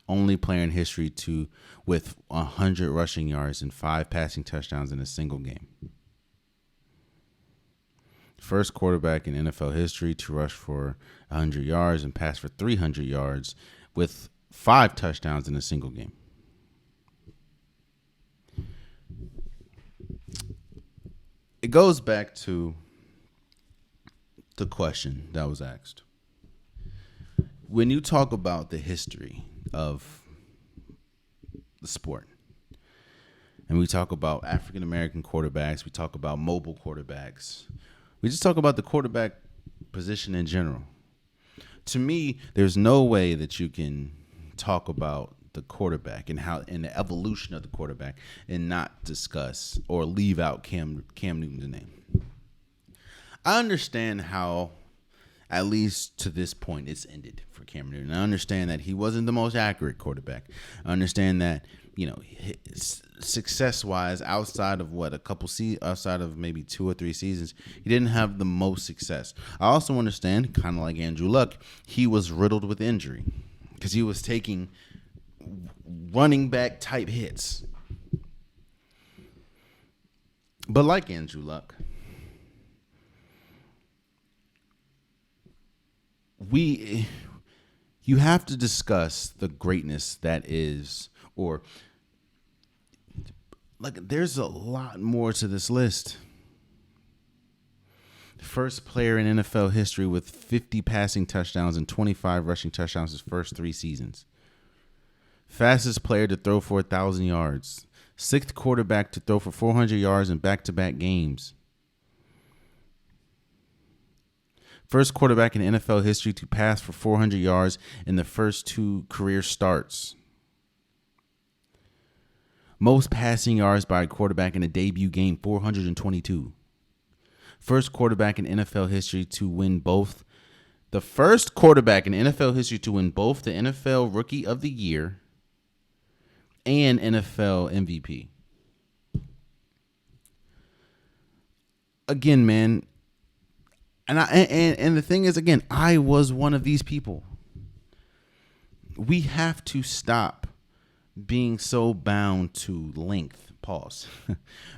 Speaker 1: Only player in history with 100 rushing yards and 5 passing touchdowns in a single game. First quarterback in NFL history to rush for 100 yards and pass for 300 yards with 5 touchdowns in a single game. It goes back to the question that was asked. When you talk about the history of the sport, and we talk about African American quarterbacks, we talk about mobile quarterbacks, we just talk about the quarterback position in general. To me, there's no way that you can talk about the quarterback and the evolution of the quarterback and not discuss or leave out Cam Newton's name. I understand how, at least to this point, it's ended for Cam Newton. I understand that he wasn't the most accurate quarterback. I understand that, success-wise, outside of outside of maybe 2 or 3 seasons, he didn't have the most success. I also understand, kind of like Andrew Luck, he was riddled with injury because he was taking running back type hits. But like Andrew Luck, you have to discuss the greatness that is, or like there's a lot more to this list. First player in NFL history with 50 passing touchdowns and 25 rushing touchdowns his first 3 seasons. Fastest player to throw for 1,000 yards. 6th quarterback to throw for 400 yards in back-to-back games. First quarterback in NFL history to pass for 400 yards in the first 2 career starts. Most passing yards by a quarterback in a debut game, 422. First quarterback in NFL history to win both. The first quarterback in NFL history to win both the NFL Rookie of the Year and NFL MVP. Again, man, and the thing is, again, I was one of these people. We have to stop being so bound to length. Pause.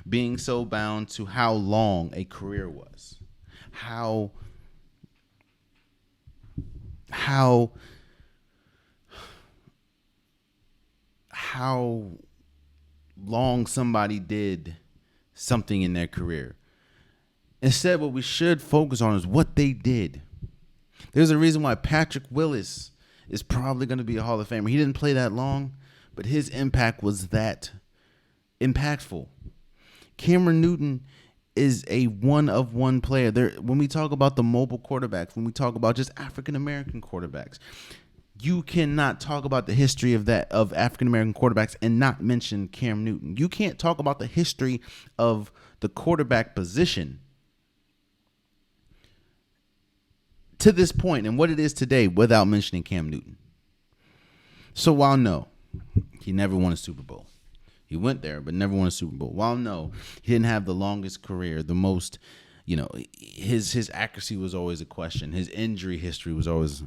Speaker 1: Being so bound to how long a career was. How long somebody did something in their career. Instead, what we should focus on is what they did. There's a reason why Patrick Willis is probably going to be a Hall of Famer. He didn't play that long, but his impact was that impactful. Cameron Newton is a one-of-one player. When we talk about the mobile quarterbacks, when we talk about just African-American quarterbacks, you cannot talk about the history of African-American quarterbacks and not mention Cam Newton. You can't talk about the history of the quarterback position to this point and what it is today without mentioning Cam Newton. So while no, he never won a Super Bowl. He went there, but never won a Super Bowl. While no, he didn't have the longest career, the most, his accuracy was always a question. His injury history was always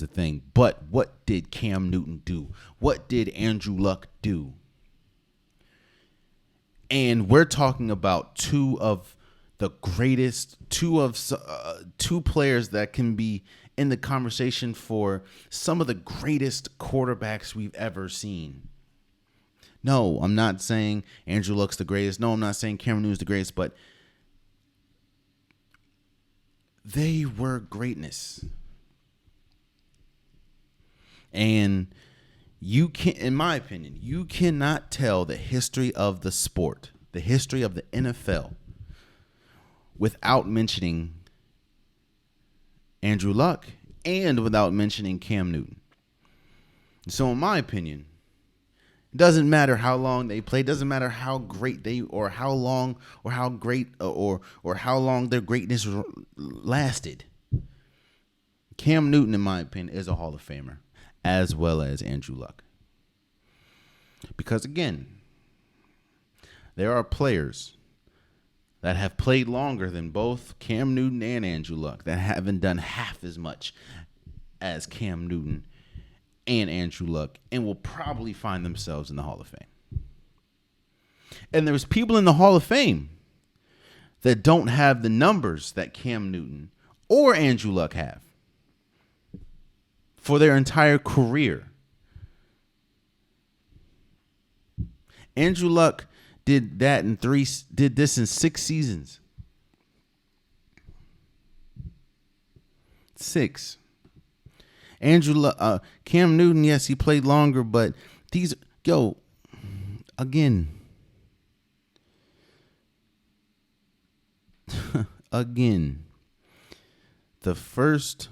Speaker 1: a thing. But what did Cam Newton do? What did Andrew Luck do? And we're talking about two of the greatest, two players that can be in the conversation for some of the greatest quarterbacks we've ever seen. No, I'm not saying Andrew Luck's the greatest. No, I'm not saying Cam Newton's the greatest, but they were greatness. And you can, in my opinion, you cannot tell the history of the sport, the history of the NFL, without mentioning Andrew Luck and without mentioning Cam Newton. So in my opinion, it doesn't matter how long they played, doesn't matter how great they or how long or how great or how long their greatness lasted. Cam Newton, in my opinion, is a Hall of Famer, as well as Andrew Luck. Because again, there are players that have played longer than both Cam Newton and Andrew Luck that haven't done half as much as Cam Newton and Andrew Luck and will probably find themselves in the Hall of Fame. And there's people in the Hall of Fame that don't have the numbers that Cam Newton or Andrew Luck have for their entire career. Andrew Luck did this in 6 seasons. 6. Cam Newton, yes, he played longer, but again, the first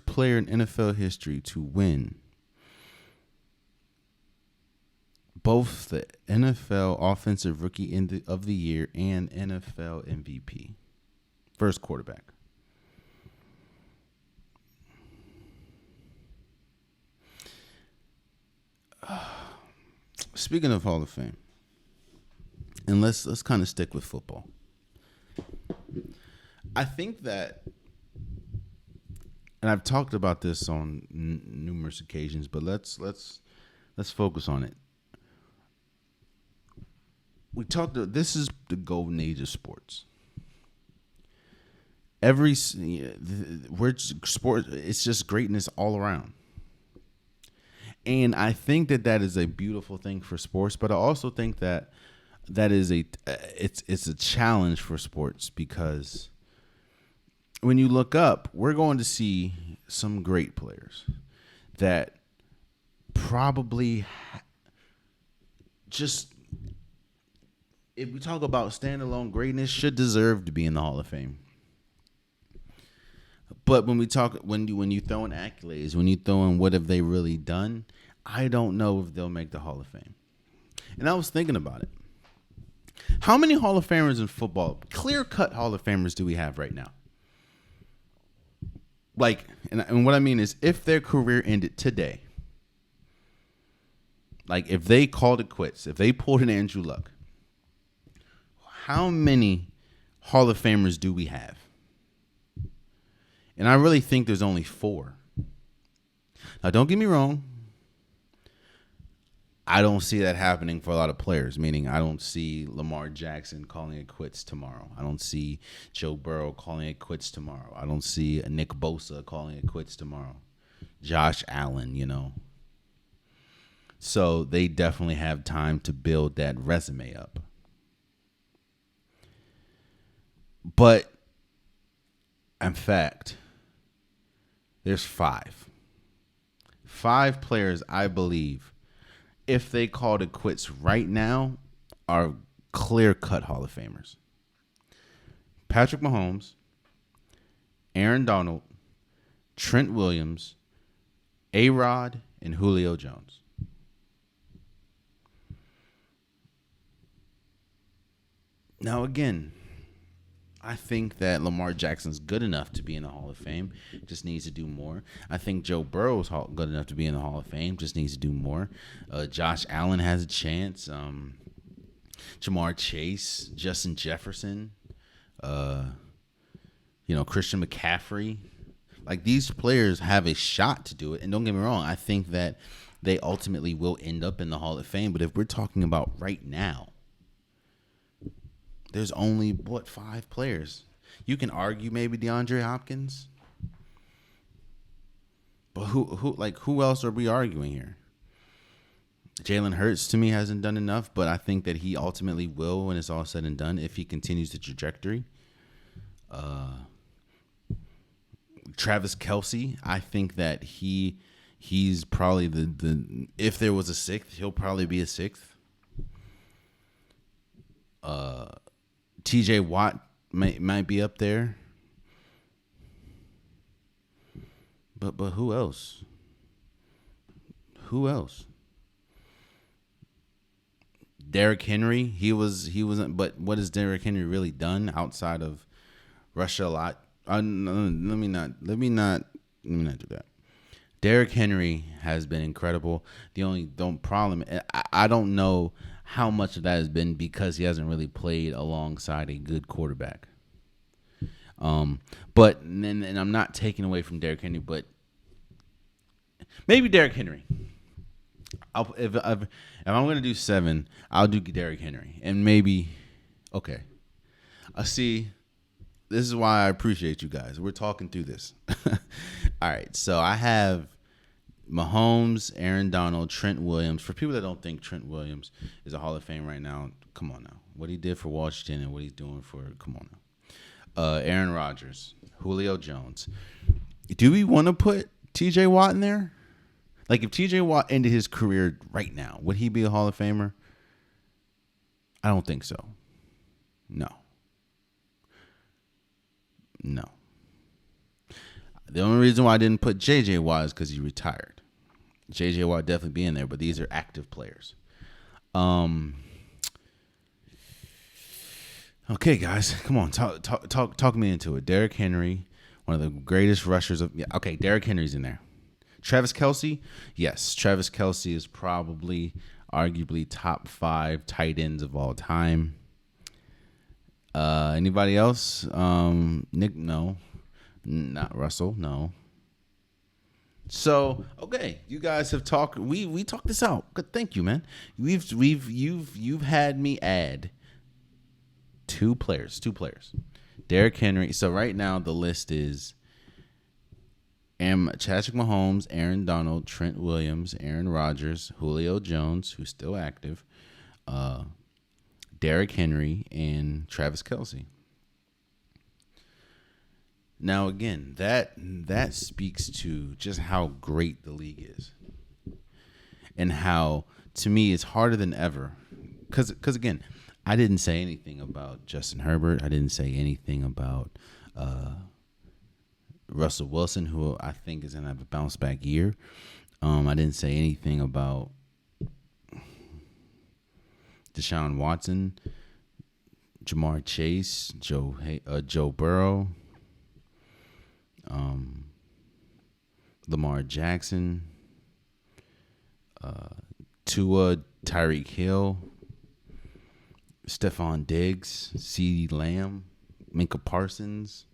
Speaker 1: player in NFL history to win both the NFL Offensive Rookie of the Year and NFL MVP. First quarterback. Speaking of Hall of Fame, and let's kind of stick with football. I think that, and I've talked about this on numerous occasions, but let's focus on it. This is the golden age of sports. Sport, it's just greatness all around. And I think that is a beautiful thing for sports, but I also think that is it's a challenge for sports, because when you look up, we're going to see some great players that probably just, if we talk about standalone greatness, should deserve to be in the Hall of Fame. But when you throw in accolades, when you throw in what have they really done, I don't know if they'll make the Hall of Fame. And I was thinking about it. How many Hall of Famers in football, clear-cut Hall of Famers, do we have right now? Like, and what I mean is, if their career ended today, like if they called it quits, if they pulled an Andrew Luck, how many Hall of Famers do we have? And I really think there's only 4. Now, don't get me wrong. I don't see that happening for a lot of players, meaning I don't see Lamar Jackson calling it quits tomorrow. I don't see Joe Burrow calling it quits tomorrow. I don't see Nick Bosa calling it quits tomorrow. Josh Allen, So they definitely have time to build that resume up. But, in fact, there's 5. 5 players, I believe, if they called it quits right now, are clear-cut Hall of Famers. Patrick Mahomes, Aaron Donald, Trent Williams, A-Rod, and Julio Jones. Now, again, I think that Lamar Jackson's good enough to be in the Hall of Fame, just needs to do more. I think Joe Burrow's good enough to be in the Hall of Fame, just needs to do more. Josh Allen has a chance. Jamar Chase, Justin Jefferson, Christian McCaffrey. Like, these players have a shot to do it. And don't get me wrong, I think that they ultimately will end up in the Hall of Fame. But if we're talking about right now, there's only, 5 players? You can argue maybe DeAndre Hopkins. But who else are we arguing here? Jalen Hurts, to me, hasn't done enough, but I think that he ultimately will when it's all said and done if he continues the trajectory. Travis Kelce, I think that he's probably the if there was a sixth, he'll probably be a sixth. TJ Watt might be up there. But who else? Who else? Derrick Henry, he wasn't. But what has Derrick Henry really done outside of Russia a lot? Let me not do that. Derrick Henry has been incredible. The only problem, I don't know how much of that has been because he hasn't really played alongside a good quarterback. But and I'm not taking away from Derrick Henry, but maybe Derrick Henry. If I'm going to do 7, I'll do Derrick Henry. And maybe, okay. I see, this is why I appreciate you guys. We're talking through this. All right, so I have Mahomes, Aaron Donald, Trent Williams. For people that don't think Trent Williams is a Hall of Fame right now, come on now. What he did for Washington and what he's doing come on now. Aaron Rodgers, Julio Jones. Do we want to put TJ Watt in there? Like, if TJ Watt ended his career right now, would he be a Hall of Famer? I don't think so. No. The only reason why I didn't put JJ Watt is because he retired. JJ Watt definitely be in there, but these are active players. Okay, guys, come on, talk me into it. Derrick Henry, one of the greatest rushers of. Yeah, okay, Derrick Henry's in there. Travis Kelce, yes. Travis Kelce is probably, arguably, top 5 tight ends of all time. Anybody else? Nick, no. Not Russell, no. So, okay, you guys have talked. We talked this out. Good, thank you, man. You've had me add 2 players. Derrick Henry. So right now the list is. Patrick Mahomes, Aaron Donald, Trent Williams, Aaron Rodgers, Julio Jones, who's still active, Derrick Henry, and Travis Kelce. Now, again, that speaks to just how great the league is, and how, to me, it's harder than ever. Because again, I didn't say anything about Justin Herbert. I didn't say anything about Russell Wilson, who I think is going to have a bounce back year. I didn't say anything about Deshaun Watson, Jamar Chase, Joe Burrow, Lamar Jackson, Tua, Tyreek Hill, Stephon Diggs, CeeDee Lamb, Minka Parsons,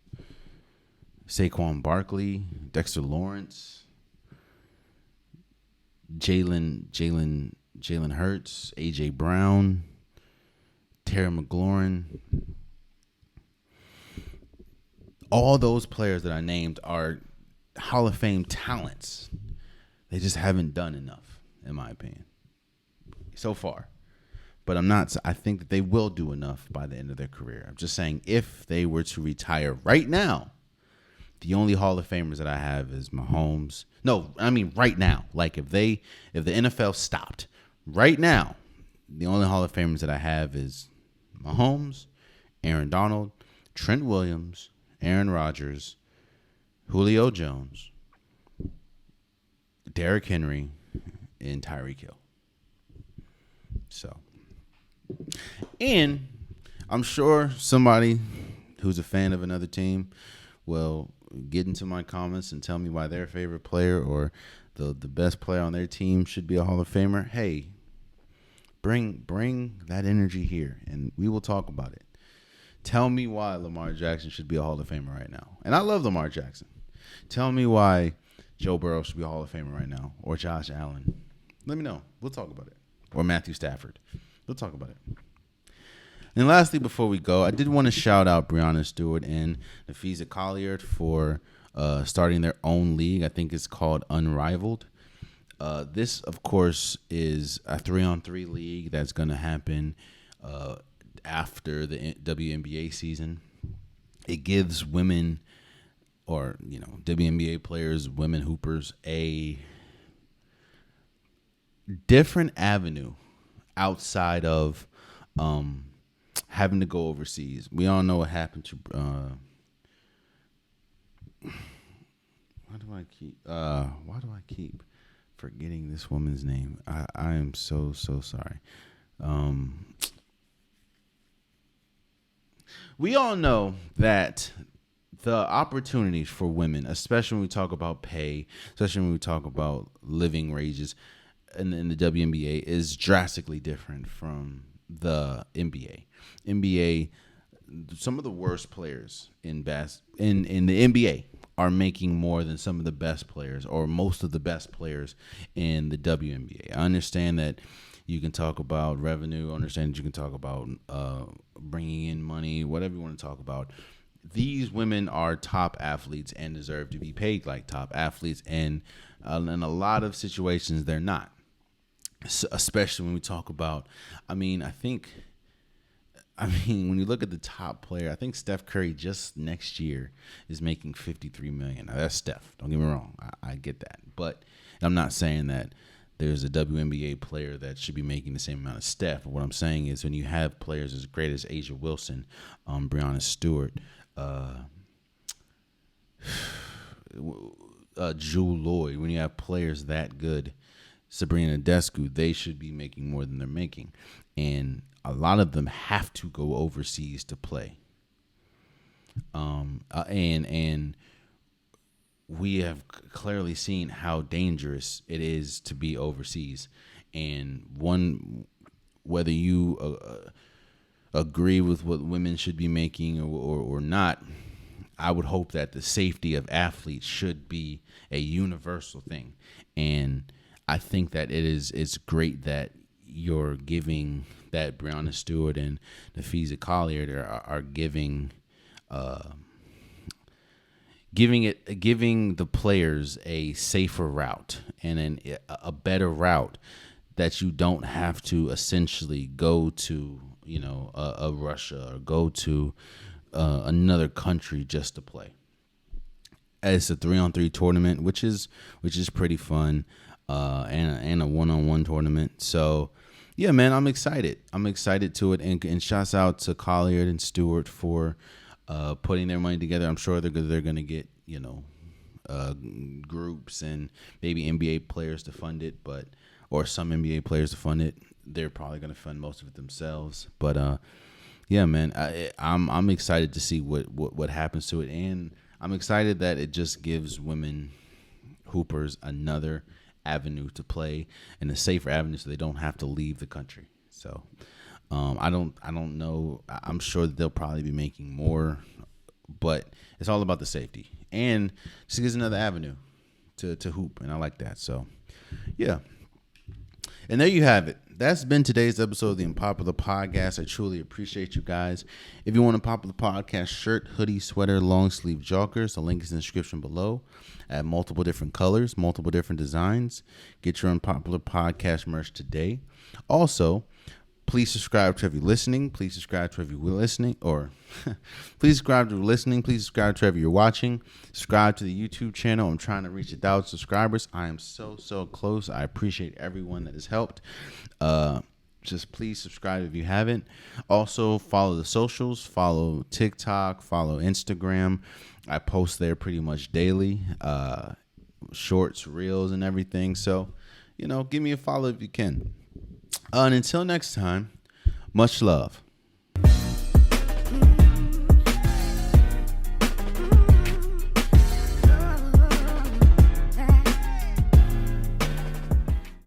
Speaker 1: Saquon Barkley, Dexter Lawrence, Jalen Hurts, A.J. Brown, Terry McLaurin. All those players that I named are Hall of Fame talents. They just haven't done enough, in my opinion, so far. But I think that they will do enough by the end of their career. I'm just saying, if they were to retire right now, the only Hall of Famers that I have is Mahomes. No, I mean right now. Like, if the NFL stopped right now, the only Hall of Famers that I have is Mahomes, Aaron Donald, Trent Williams, Aaron Rodgers, Julio Jones, Derrick Henry, and Tyreek Hill. So, and I'm sure somebody who's a fan of another team will get into my comments and tell me why their favorite player or the best player on their team should be a Hall of Famer. Hey, bring that energy here, and we will talk about it. Tell me why Lamar Jackson should be a Hall of Famer right now. And I love Lamar Jackson. Tell me why Joe Burrow should be a Hall of Famer right now, or Josh Allen. Let me know. We'll talk about it. Or Matthew Stafford. We'll talk about it. And lastly, before we go, I did want to shout out Breanna, Stewart, and Napheesa Collier for starting their own league. I think it's called Unrivaled. This, of course, is a 3-on-3 league that's going to happen after the WNBA season. It gives women, or WNBA players, women hoopers, a different avenue outside of having to go overseas. We all know what happened to why do I keep forgetting this woman's name? I am so sorry. We all know that the opportunities for women, especially when we talk about pay, especially when we talk about living wages in the WNBA, is drastically different from the NBA. NBA, some of the worst players in the NBA are making more than some of the best players, or most of the best players in the WNBA. I understand that you can talk about revenue. I understand that you can talk about bringing in money, whatever you want to talk about. These women are top athletes and deserve to be paid like top athletes, and in a lot of situations they're not. So, especially when we talk about, when you look at the top player, I think Steph Curry just next year is making $53 million. Now, that's Steph. Don't get me wrong. I get that. But I'm not saying that there's a WNBA player that should be making the same amount of Steph. What I'm saying is when you have players as great as Asia Wilson, Breanna Stewart, Jewel Lloyd, when you have players that good, Sabrina Descu, they should be making more than they're making. And a lot of them have to go overseas to play. And we have clearly seen how dangerous it is to be overseas. And whether you agree with what women should be making or not, I would hope that the safety of athletes should be a universal thing. And I think that it's great that you're giving, that Breanna Stewart and Napheesa Collier are giving the players a safer route and a better route, that you don't have to essentially go to a Russia or go to another country just to play. It's a 3-on-3 tournament, which is pretty fun, and a 1-on-1 tournament. So yeah, man, I'm excited to it, and shouts out to Collier and Stewart for putting their money together. I'm sure they're going to get groups and maybe NBA players to fund it, or some NBA players to fund it. They're probably going to fund most of it themselves. But yeah, man, I'm excited to see what happens to it, and I'm excited that it just gives women hoopers another avenue to play, and a safer avenue, so they don't have to leave the country. So I don't know. I'm sure that they'll probably be making more, but it's all about the safety, and just gives another avenue to hoop, and I like that. So yeah. And there you have it. That's been today's episode of the Unpopular Podcast. I truly appreciate you guys. If you want a Popular Podcast shirt, hoodie, sweater, long sleeve joggers, the link is in the description below. I have multiple different colors, multiple different designs. Get your Unpopular Podcast merch today. Also, please subscribe to every listening. Please subscribe to every listening, or please subscribe to listening. Please subscribe to every you're watching. Subscribe to the YouTube channel. I'm trying to reach 1,000 subscribers. I am so close. I appreciate everyone that has helped. Just please subscribe if you haven't. Also, follow the socials. Follow TikTok. Follow Instagram. I post there pretty much daily. Shorts, reels, and everything. So, give me a follow if you can. And until next time, much love.